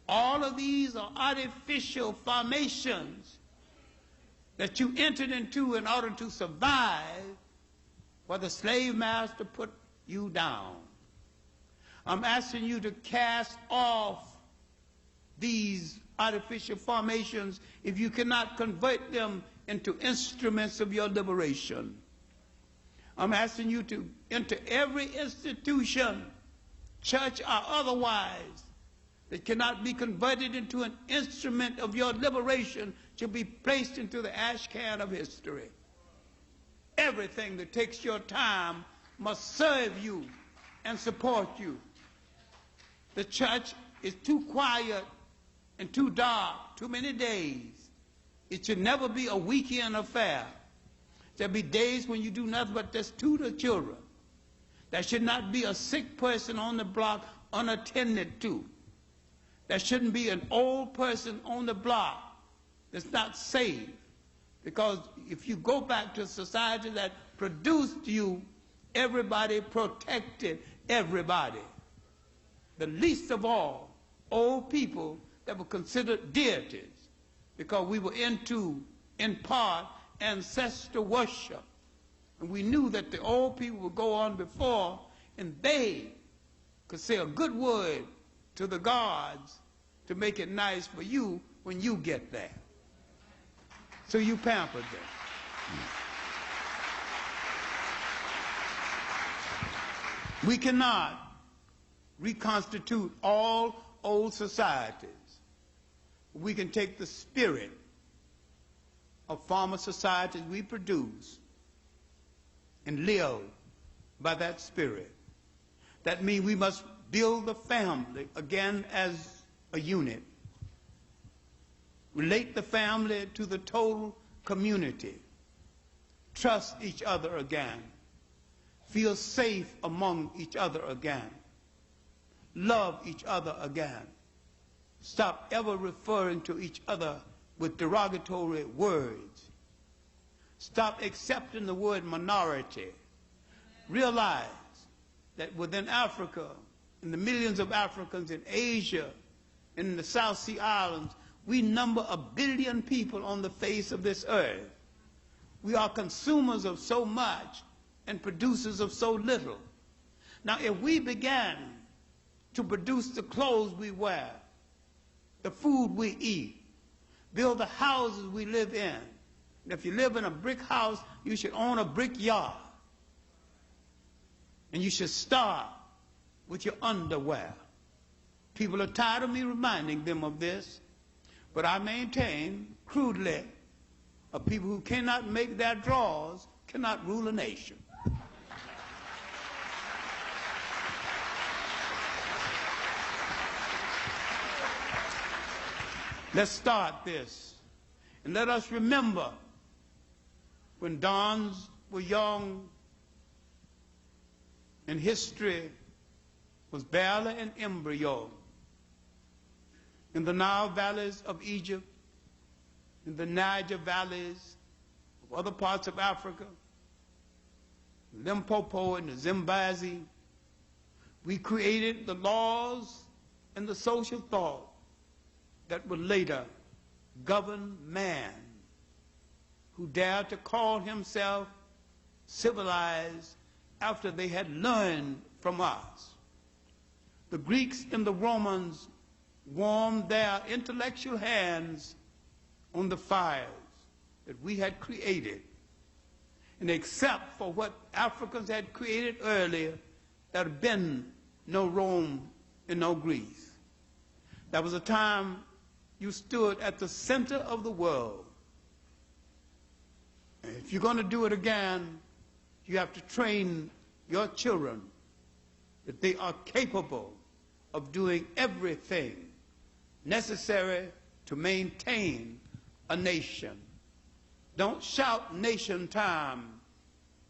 All of these are artificial formations that you entered into in order to survive where the slave master put you down. I'm asking you to cast off these artificial formations if you cannot convert them into instruments of your liberation. I'm asking you to enter every institution, church or otherwise, that cannot be converted into an instrument of your liberation to be placed into the ash can of history. Everything that takes your time must serve you and support you. The church is too quiet and too dark, too many days. It should never be a weekend affair. There'll be days when you do nothing but just tutor children. There should not be a sick person on the block unattended to. There shouldn't be an old person on the block that's not saved. Because if you go back to a society that produced you, everybody protected everybody. The least of all, old people that were considered deities, because we were into, in part, ancestor worship. And we knew that the old people would go on before, and they could say a good word to the gods to make it nice for you when you get there. So you pampered them. We cannot reconstitute all old societies. We can take the spirit of former societies we produce and live by that spirit. That means we must build the family again as a unit. Relate the family to the total community. Trust each other again. Feel safe among each other again. Love each other again. Stop ever referring to each other with derogatory words. Stop accepting the word minority. Realize that within Africa, in the millions of Africans in Asia, in the South Sea Islands, we number 1 billion people on the face of this earth. We are consumers of so much and producers of so little. Now, if we began to produce the clothes we wear, the food we eat, build the houses we live in. And if you live in a brick house, you should own a brick yard. And you should start with your underwear. People are tired of me reminding them of this, but I maintain crudely a people who cannot make their drawers cannot rule a nation. Let's start this. And let us remember when dons were young and history was barely an embryo. In the Nile valleys of Egypt, in the Niger valleys of other parts of Africa, Limpopo and the Zimbabwe, we created the laws and the social thought that would later govern man, who dared to call himself civilized after they had learned from us. The Greeks and the Romans warmed their intellectual hands on the fires that we had created. And except for what Africans had created earlier, there had been no Rome and no Greece. There was a time you stood at the center of the world. And if you're going to do it again, you have to train your children that they are capable of doing everything necessary to maintain a nation. Don't shout nation time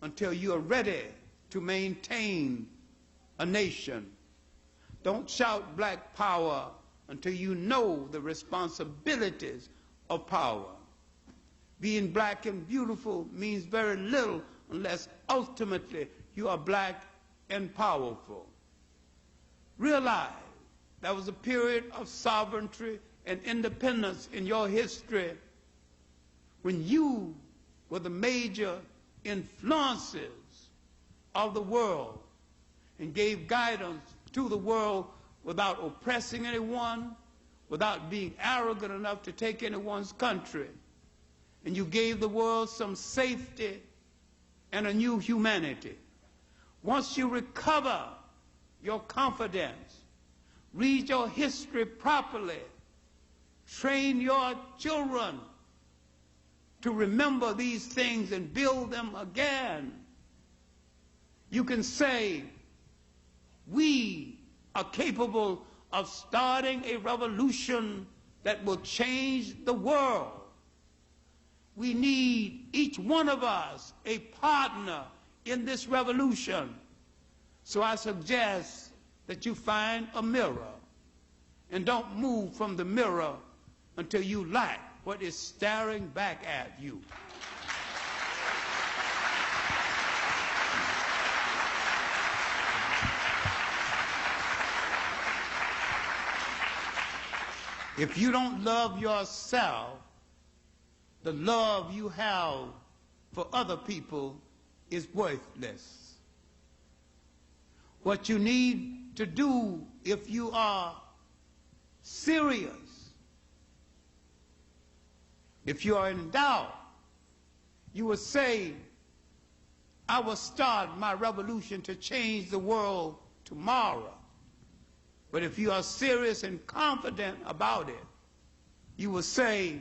until you are ready to maintain a nation. Don't shout black power until you know the responsibilities of power. Being black and beautiful means very little unless ultimately you are black and powerful. Realize there was a period of sovereignty and independence in your history when you were the major influences of the world and gave guidance to the world without oppressing anyone, without being arrogant enough to take anyone's country. And you gave the world some safety and a new humanity. Once you recover your confidence, read your history properly, train your children to remember these things and build them again, you can say, we are capable of starting a revolution that will change the world. We need, each one of us, a partner in this revolution. So I suggest that you find a mirror and don't move from the mirror until you like what is staring back at you. If you don't love yourself, the love you have for other people is worthless. What you need to do if you are serious, if you are in doubt, you will say, I will start my revolution to change the world tomorrow. But if you are serious and confident about it, you will say,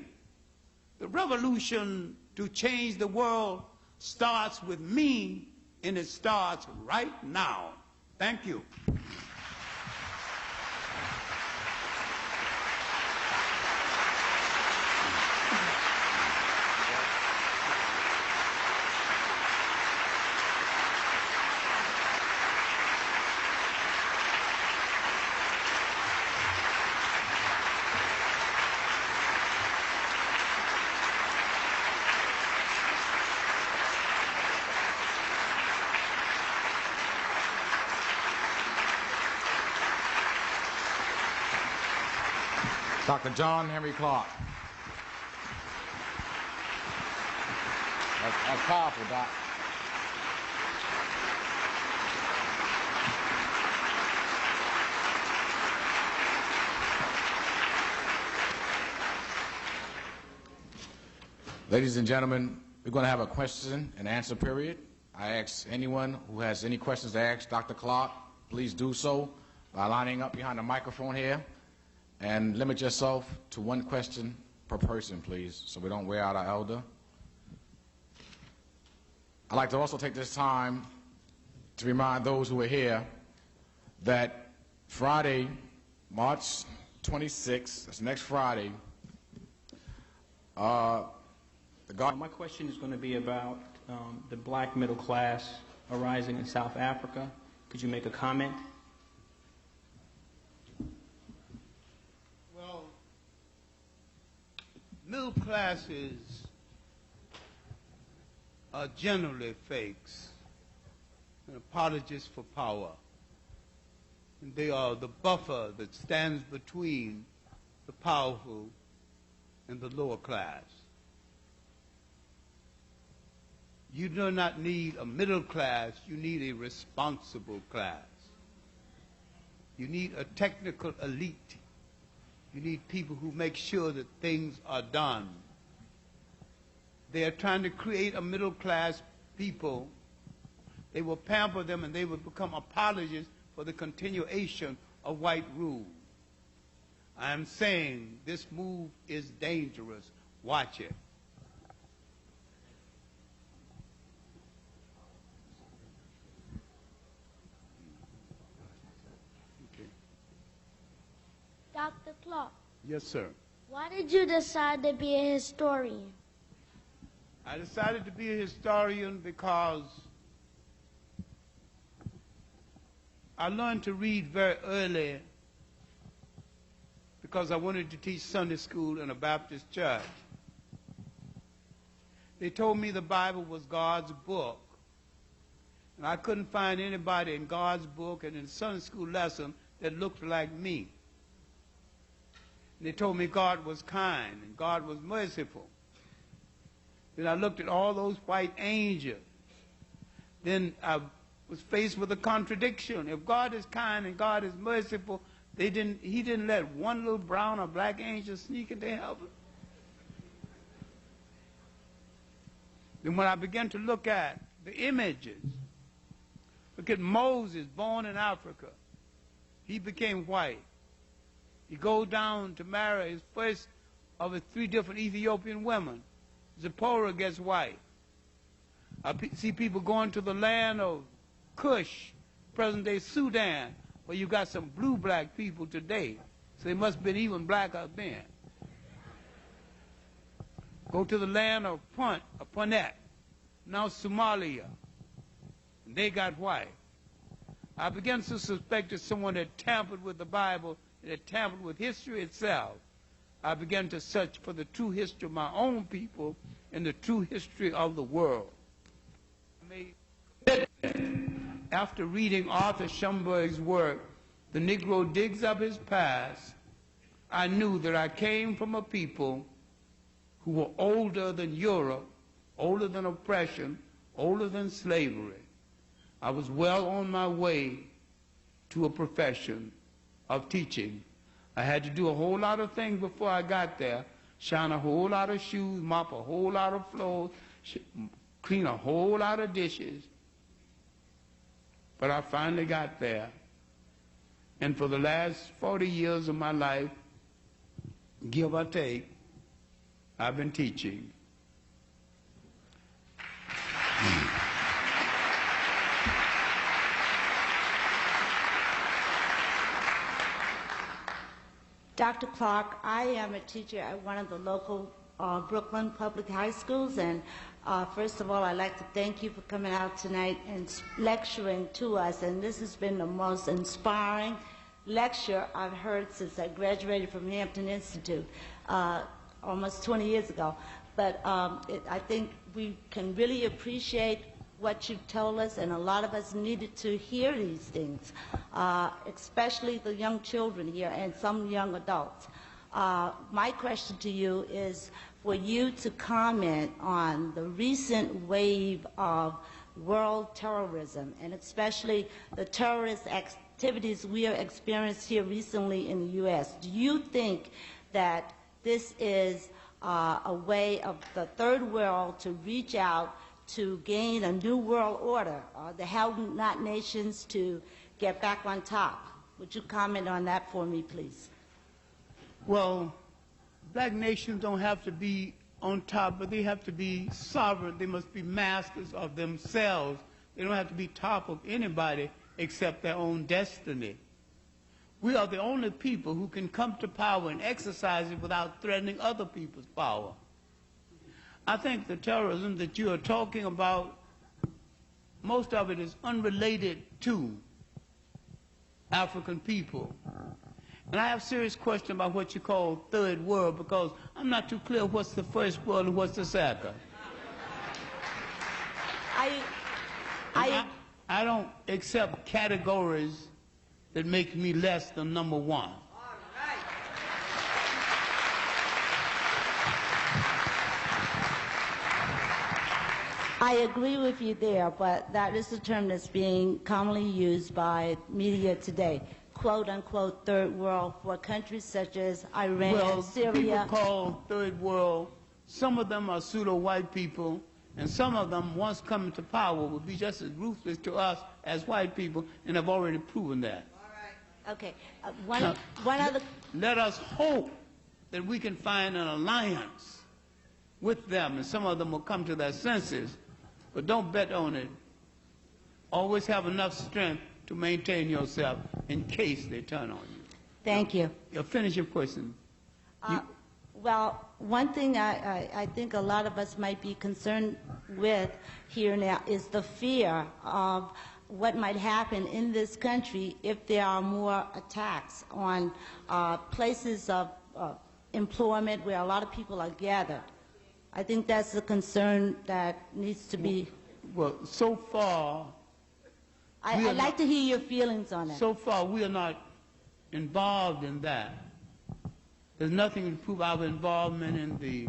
the revolution to change the world starts with me, and it starts right now. Thank you. Dr. John Henry Clarke. That's powerful, Doc. Ladies and gentlemen, we're going to have a question and answer period. I ask anyone who has any questions to ask Dr. Clarke, please do so by lining up behind the microphone here, and limit yourself to one question per person, please, so we don't wear out our elder. I'd like to also take this time to remind those who are here that Friday, March 26th, that's next Friday, My question is going to be about the black middle class arising in South Africa. Could you make a comment? Well, middle classes are generally fakes and apologists for power. And they are the buffer that stands between the powerful and the lower class. You do not need a middle class, you need a responsible class. You need a technical elite. You need people who make sure that things are done. They are trying to create a middle class people. They will pamper them and they will become apologists for the continuation of white rule. I am saying this move is dangerous. Watch it. Okay. Dr. Clarke, Yes, sir. why did you decide to be a historian? I decided to be a historian because I learned to read very early because I wanted to teach Sunday school in a Baptist church. They told me the Bible was God's book, and I couldn't find anybody in God's book and in Sunday school lesson that looked like me. And they told me God was kind and God was merciful. Then I looked at all those white angels. Then I was faced with a contradiction. If God is kind and God is merciful, he didn't let one little brown or black angel sneak into heaven. Then when I began to look at the images, look at Moses, born in Africa. He became white. He goes down to marry his first of his 3 different Ethiopian women. Zipporah gets white. I see people going to the land of Kush, present-day Sudan, where you got some blue black people today. So they must have been even blacker then. Go to the land of Punt, now Somalia. And they got white. I began to suspect that someone had tampered with the Bible and had tampered with history itself. I began to search for the true history of my own people and the true history of the world. After reading Arthur Schomburg's work, The Negro Digs Up His Past, I knew that I came from a people who were older than Europe, older than oppression, older than slavery. I was well on my way to a profession of teaching. I had to do a whole lot of things before I got there. Shine a whole lot of shoes, mop a whole lot of floors, clean a whole lot of dishes. But I finally got there. And for the last 40 years of my life, give or take, I've been teaching. Dr. Clarke, I am a teacher at one of the local Brooklyn public high schools, and first of all, I'd like to thank you for coming out tonight and lecturing to us, and this has been the most inspiring lecture I've heard since I graduated from Hampton Institute almost 20 years ago. But I think we can really appreciate what you've told us, and a lot of us needed to hear these things, especially the young children here and some young adults. My question to you is for you to comment on the recent wave of world terrorism, and especially the terrorist activities we have experienced here recently in the U.S. Do you think that this is a way of the third world to reach out to gain a new world order, the have-not nations to get back on top. Would you comment on that for me, please? Well, black nations don't have to be on top, but they have to be sovereign. They must be masters of themselves. They don't have to be top of anybody except their own destiny. We are the only people who can come to power and exercise it without threatening other people's power. I think the terrorism that you are talking about, most of it is unrelated to African people. And I have serious questions about what you call third world, because I'm not too clear what's the first world and what's the second. I don't accept categories that make me less than number one. I agree with you there, but that is the term that's being commonly used by media today. Quote unquote third world for countries such as Iran, Well, Syria. people call third world, some of them are pseudo-white people, and some of them, once coming to power, will be just as ruthless to us as white people, and have already proven that. Okay, one other. Let us hope that we can find an alliance with them, and some of them will come to their senses, but don't bet on it. Always have enough strength to maintain yourself in case they turn on you. Thank you. You'll finish your question. Well, one thing I think a lot of us might be concerned with here now is the fear of what might happen in this country if there are more attacks on places of employment where a lot of people are gathered. I think that's a concern that needs to be... Well, so far... I'd like to hear your feelings on it. So far, we are not involved in that. There's nothing to prove our involvement in the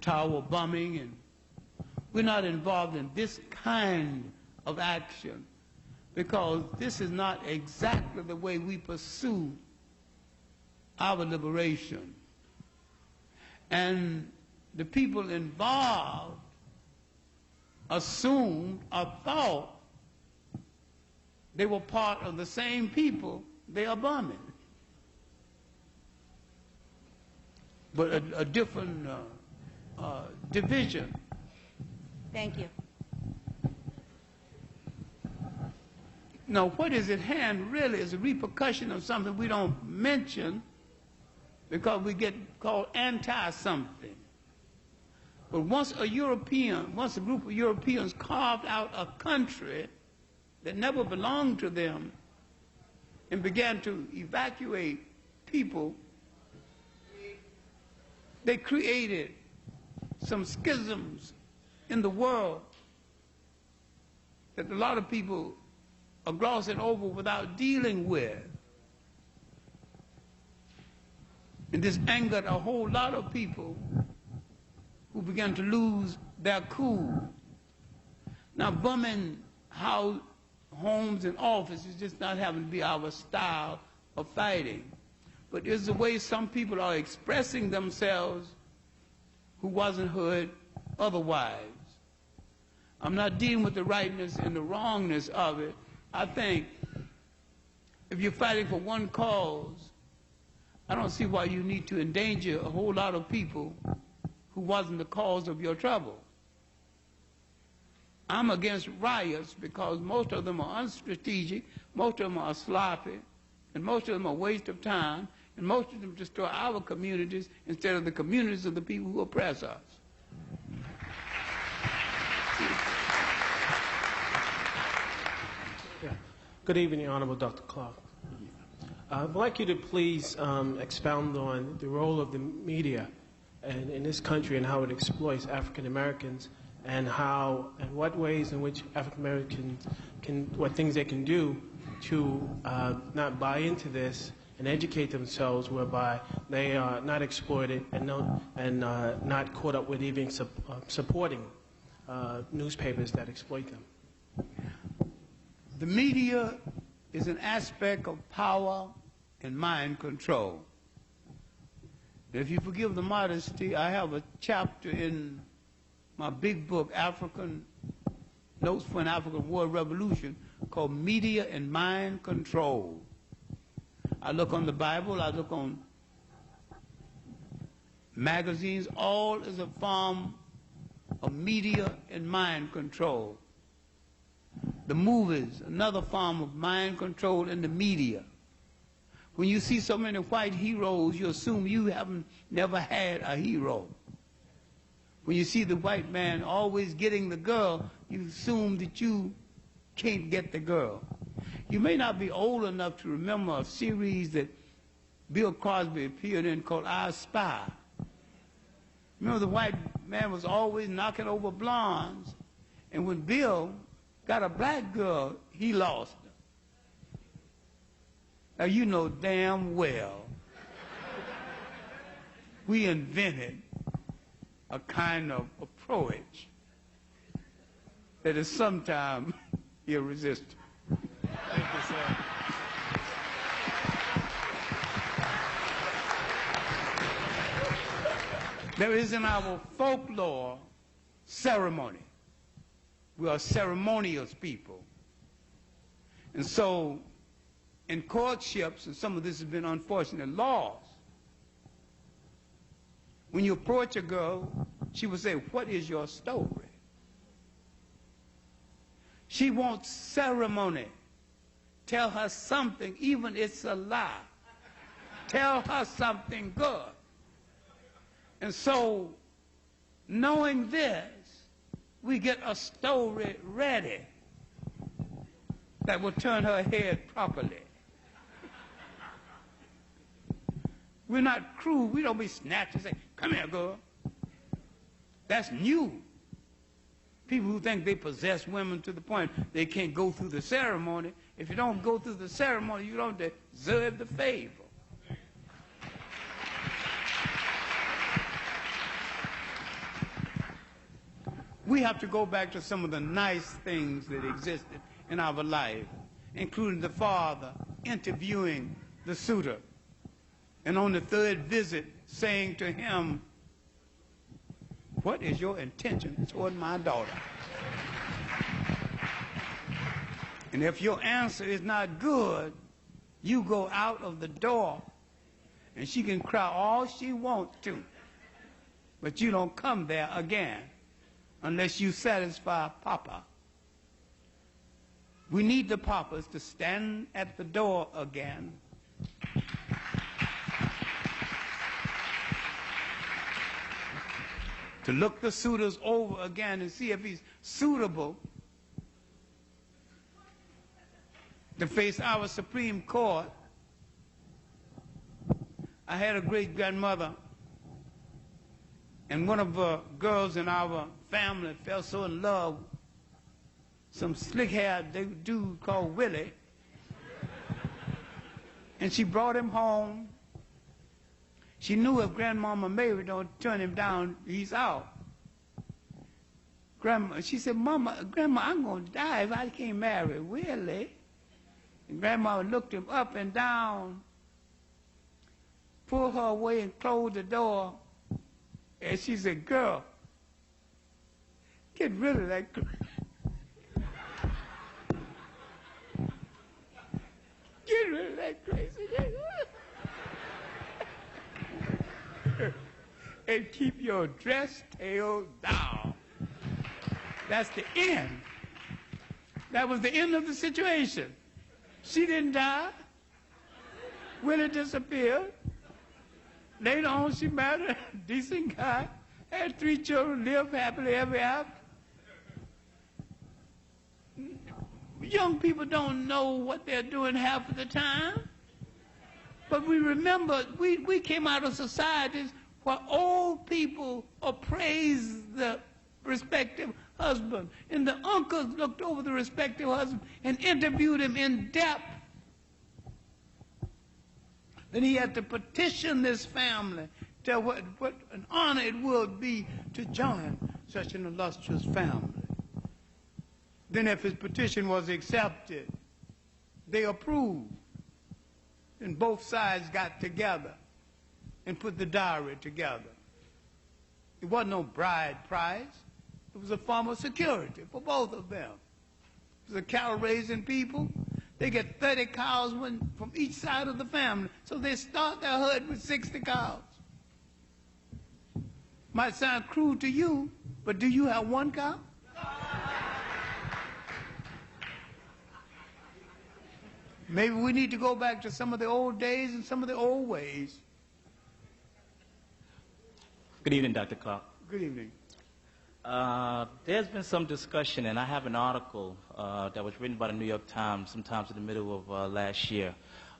tower bombing, and we're not involved in this kind of action because this is not exactly the way we pursue our liberation. And the people involved assumed or thought they were part of the same people they are bombing. But a different division. Thank you. Now, what is at hand really is a repercussion of something we don't mention because we get called anti-something. But once a group of Europeans carved out a country that never belonged to them and began to evacuate people, they created some schisms in the world that a lot of people are glossing over without dealing with. And this angered a whole lot of people who began to lose their cool. Now, bombing homes and offices just not having to be our style of fighting. But it's the way some people are expressing themselves who wasn't heard otherwise. I'm not dealing with the rightness and the wrongness of it. I think if you're fighting for one cause, I don't see why you need to endanger a whole lot of people who wasn't the cause of your trouble. I'm against riots because most of them are unstrategic, most of them are sloppy, and most of them are a waste of time, and most of them destroy our communities instead of the communities of the people who oppress us. Good evening, Honorable Dr. Clarke. I'd like you to please expound on the role of the media in this country and how it exploits African Americans and what ways in which African Americans what things they can do to not buy into this and educate themselves, whereby they are not exploited and not caught up with even supporting newspapers that exploit them. The media is an aspect of power and mind control. If you forgive the modesty, I have a chapter in my big book, African Notes for an African War Revolution, called Media and Mind Control. I look on the Bible, I look on magazines, all is a form of media and mind control. The movies, another form of mind control in the media. When you see so many white heroes, you assume you haven't never had a hero. When you see the white man always getting the girl, you assume that you can't get the girl. You may not be old enough to remember a series that Bill Cosby appeared in called I Spy. Remember, the white man was always knocking over blondes, and when Bill got a black girl, he lost her. Now, you know damn well we invented a kind of approach that is sometimes irresistible. Thank you, sir. There is in our folklore ceremony. We are ceremonious people. And so in courtships, and some of this has been unfortunate laws, when you approach a girl, she will say, "What is your story?" She wants ceremony. Tell her something, even if it's a lie. Tell her something good. And so, knowing this, we get a story ready that will turn her head properly. We're not cruel. We don't be snatched and say, "Come here, girl." That's new. People who think they possess women to the point they can't go through the ceremony. If you don't go through the ceremony, you don't deserve the favor. We have to go back to some of the nice things that existed in our life, including the father interviewing the suitor, and on the third visit saying to him, "What is your intention toward my daughter?" And if your answer is not good, you go out of the door, and she can cry all she wants to, but you don't come there again unless you satisfy Papa. We need the papas to stand at the door again to look the suitors over again and see if he's suitable to face our Supreme Court. I had a great-grandmother, and one of the girls in our family fell so in love with some slick-haired dude called Willie, and she brought him home. She knew if Grandmama Mary don't turn him down, he's out. She said, Grandma, I'm going to die if I can't marry Willie. And Grandma looked him up and down, pulled her away and closed the door. And she said, "Girl, get rid of that get rid of that crazy nigga. And keep your dress tail down." That's the end. That was the end of the situation. She didn't die. Willie disappeared. Later on, she married a decent guy, had 3 children, lived happily ever after. Young people don't know what they're doing half of the time. But we remember, we came out of societies where old people appraised the respective husband, and the uncles looked over the respective husband and interviewed him in depth. Then he had to petition this family, tell what an honor it would be to join such an illustrious family. Then if his petition was accepted, they approved. And both sides got together and put the dowry together. It wasn't no bride price. It was a form of security for both of them. It was a cattle-raising people. They get 30 cows from each side of the family. So they start their herd with 60 cows. Might sound cruel to you, but do you have one cow? Maybe we need to go back to some of the old days and some of the old ways. Good evening, Dr. Clarke. Good evening. There's been some discussion, and I have an article that was written by the New York Times sometimes in the middle of last year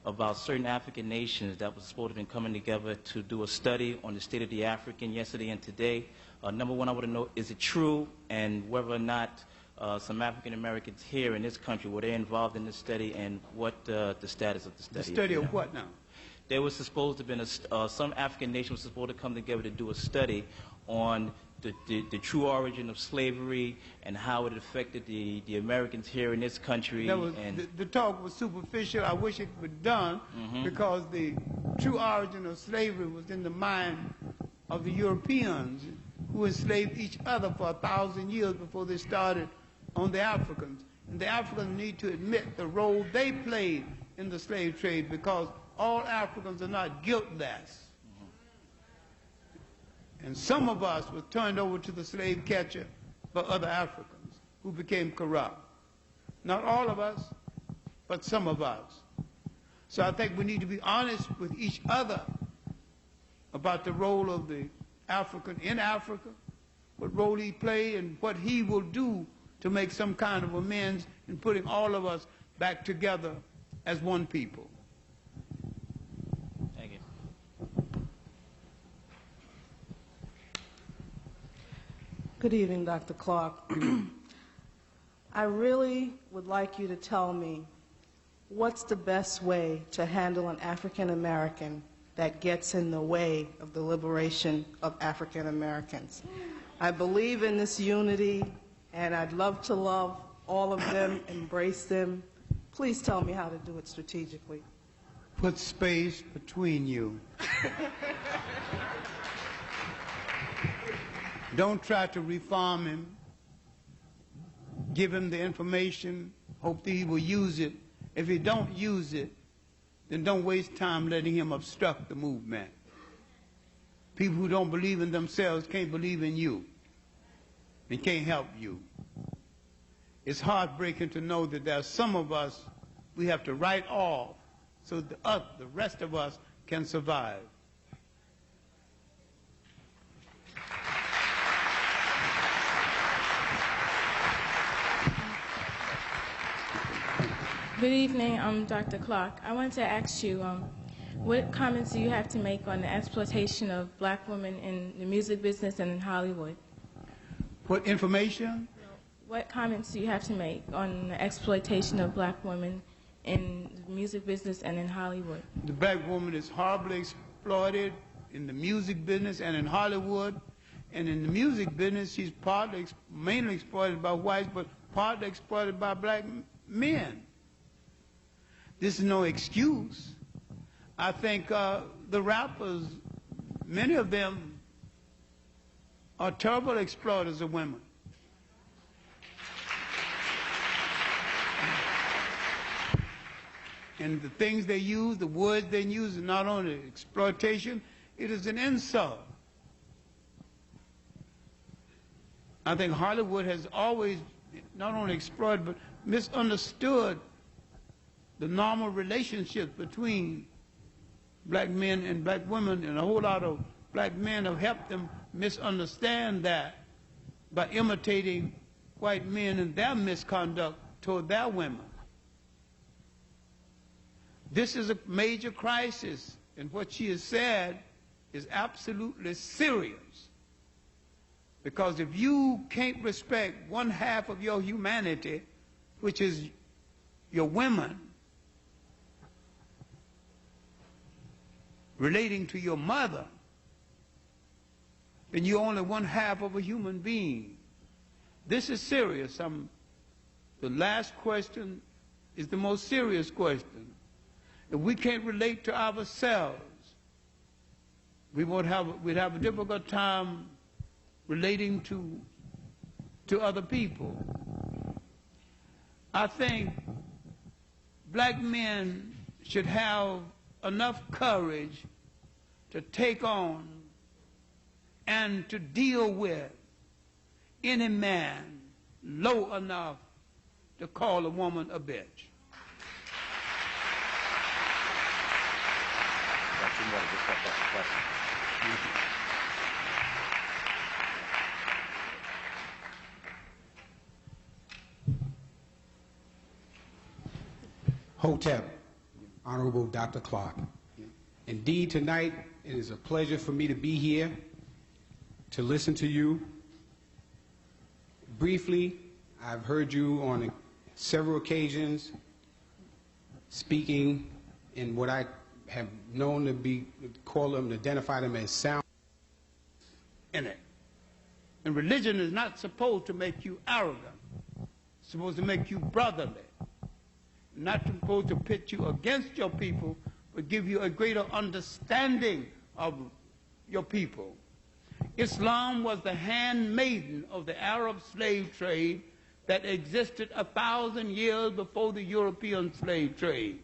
about certain African nations that was supposed to have been coming together to do a study on the state of the African yesterday and today. Number one, I want to know, is it true, and whether or not some African Americans here in this country, were they involved in this study, and what the status of the study is? The study of what now? There was supposed to have been some African nation was supposed to come together to do a study on the true origin of slavery and how it affected the Americans here in this country. The talk was superficial. I wish it were done because the true origin of slavery was in the mind of the Europeans who enslaved each other for 1,000 years before they started on the Africans. And the Africans need to admit the role they played in the slave trade, because all Africans are not guiltless. And some of us were turned over to the slave catcher by other Africans who became corrupt. Not all of us, but some of us. So I think we need to be honest with each other about the role of the African in Africa, what role he played, and what he will do to make some kind of amends in putting all of us back together as one people. Thank you. Good evening, Dr. Clarke. I really would like you to tell me what's the best way to handle an African American that gets in the way of the liberation of African Americans. I believe in this unity, and I'd love to love all of them, embrace them. Please tell me how to do it strategically. Put space between you. Don't try to reform him. Give him the information, hope that he will use it. If he don't use it, then don't waste time letting him obstruct the movement. People who don't believe in themselves can't believe in you and can't help you. It's heartbreaking to know that there are some of us we have to write off so the rest of us can survive. Good evening, Dr. Clarke. I wanted to ask you, what comments do you have to make on the exploitation of black women in the music business and in Hollywood? What information? What comments do you have to make on the exploitation of black women in the music business and in Hollywood? The black woman is horribly exploited in the music business and in Hollywood. And in the music business, she's mainly exploited by whites, but partly exploited by black men. This is no excuse. I think the rappers, many of them are terrible exploiters of women. And the things they use, the words they use, is not only exploitation, it is an insult. I think Hollywood has always not only exploited, but misunderstood the normal relationships between black men and black women, and a whole lot of black men have helped them misunderstand that by imitating white men and their misconduct toward their women. This is a major crisis, and what she has said is absolutely serious. Because if you can't respect one half of your humanity, which is your women, relating to your mother, then you're only one half of a human being. This is serious. The last question is the most serious question. If we can't relate to ourselves we'd have a difficult time relating to other people. I think black men should have enough courage to take on and to deal with any man low enough to call a woman a bitch. Hotep, Honorable Dr. Clarke. Indeed, tonight it is a pleasure for me to be here to listen to you. Briefly, I've heard you on several occasions speaking in what I have known to be, identify them as sound. In it. And religion is not supposed to make you arrogant. It's supposed to make you brotherly. Not supposed to pit you against your people, but give you a greater understanding of your people. Islam was the handmaiden of the Arab slave trade that existed 1,000 years before the European slave trade.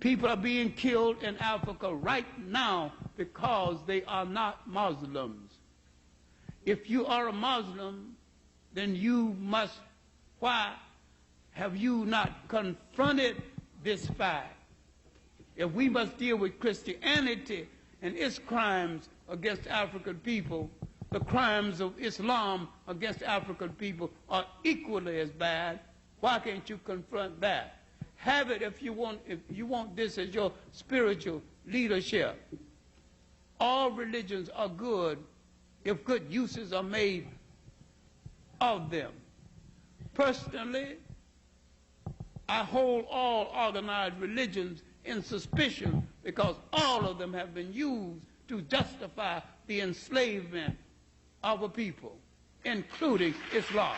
People are being killed in Africa right now because they are not Muslims. If you are a Muslim, then you must, why have you not confronted this fact? If we must deal with Christianity and its crimes against African people, the crimes of Islam against African people are equally as bad. Why can't you confront that? Have it if you want this as your spiritual leadership. All religions are good if good uses are made of them. Personally, I hold all organized religions in suspicion because all of them have been used to justify the enslavement of a people, including Islam.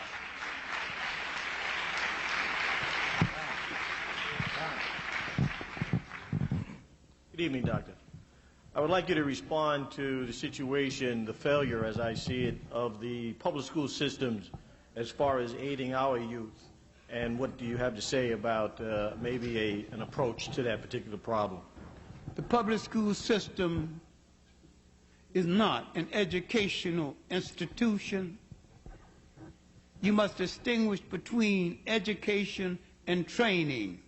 Good evening, Doctor. I would like you to respond to the situation, the failure, as I see it, of the public school systems as far as aiding our youth. And what do you have to say about maybe an approach to that particular problem? The public school system is not an educational institution. You must distinguish between education and training.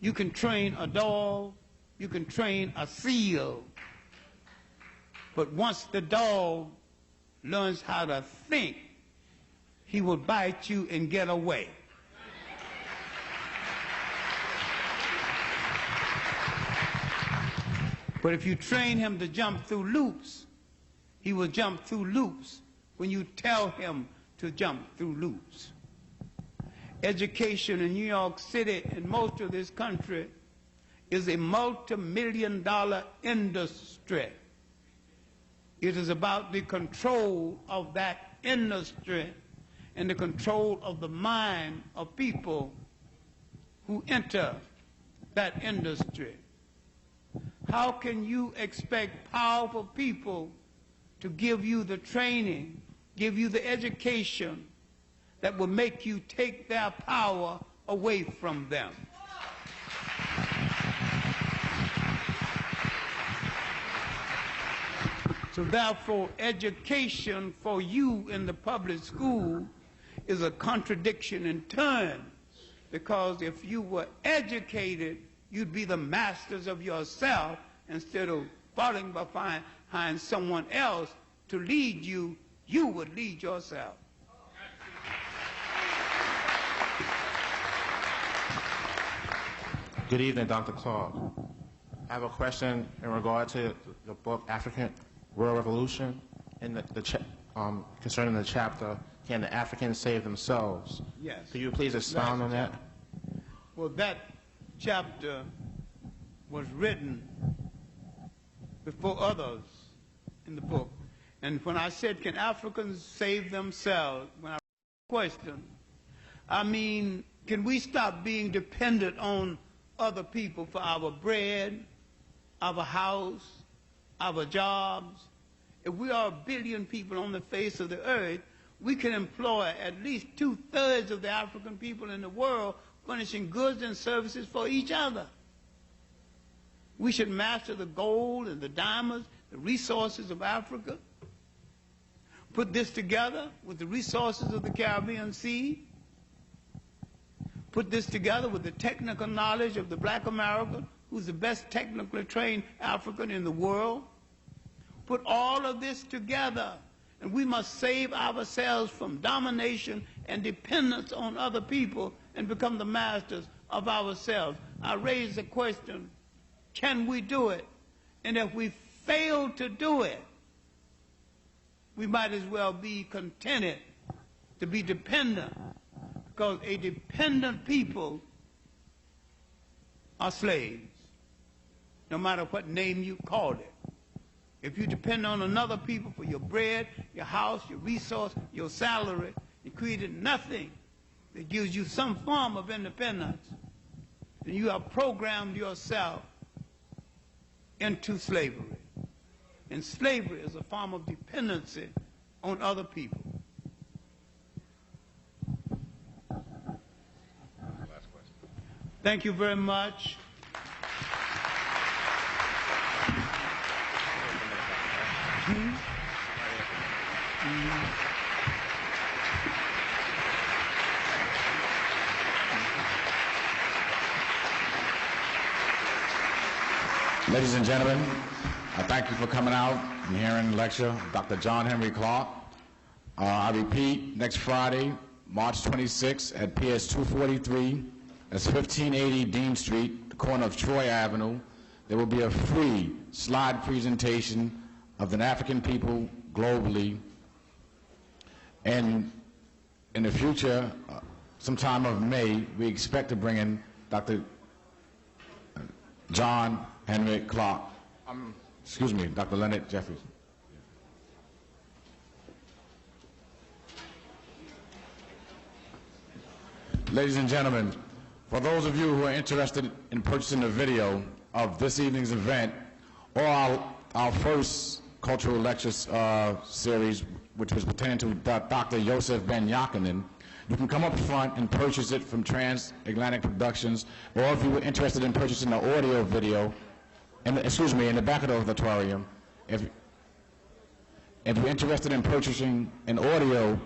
You can train a dog, you can train a seal, but once the dog learns how to think, he will bite you and get away. But if you train him to jump through loops, he will jump through loops when you tell him to jump through loops. Education in New York City and most of this country is a multi-million-dollar industry. It is about the control of that industry and the control of the mind of people who enter that industry. How can you expect powerful people to give you the training, give you the education that will make you take their power away from them? So therefore, education for you in the public school is a contradiction in terms, because if you were educated, you'd be the masters of yourself instead of falling behind someone else to lead you. You would lead yourself. Good evening, Dr. Clarke. I have a question in regard to the book African World Revolution and concerning the chapter, Can the Africans Save Themselves? Yes. Could you please expound on that? Well, that chapter was written before others in the book. And when I said, can Africans save themselves, when I question, I mean, can we stop being dependent on other people for our bread, our house, our jobs. If we are 1 billion people on the face of the earth, we can employ at least 2/3 of the African people in the world furnishing goods and services for each other. We should master the gold and the diamonds, the resources of Africa, put this together with the resources of the Caribbean Sea, put this together with the technical knowledge of the black American, who's the best technically trained African in the world. Put all of this together, and we must save ourselves from domination and dependence on other people and become the masters of ourselves. I raise the question, can we do it? And if we fail to do it, we might as well be contented to be dependent, because a dependent people are slaves, no matter what name you call it. If you depend on another people for your bread, your house, your resource, your salary, you created nothing that gives you some form of independence, then you have programmed yourself into slavery. And slavery is a form of dependency on other people. Thank you very much. Ladies and gentlemen, I thank you for coming out and hearing the lecture of Dr. John Henrik Clarke. I repeat, next Friday, March 26th at PS 243, that's 1580 Dean Street, the corner of Troy Avenue. There will be a free slide presentation of the African people globally. And in the future, sometime of May, we expect to bring in Dr. John Henrik Clarke. Dr. Leonard Jeffries. Ladies and gentlemen, for those of you who are interested in purchasing a video of this evening's event or our first cultural lecture series, which was pertaining to Dr. Joseph Ben Yakinen, you can come up front and purchase it from Transatlantic Productions, or if you were interested in purchasing the audio video, in the back of the auditorium, if you're interested in purchasing an audio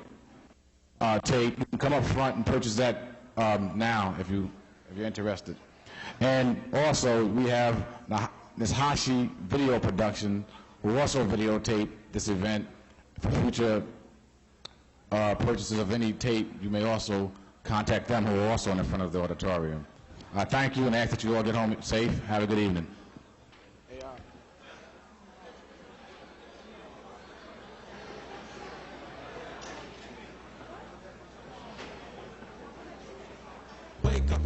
tape, you can come up front and purchase that now if you're interested. And also, we have this Hashi Video Production, who also videotape this event. For future purchases of any tape, you may also contact them, who are also in the front of the auditorium. Thank you, and I ask that you all get home safe. Have a good evening. Wake up.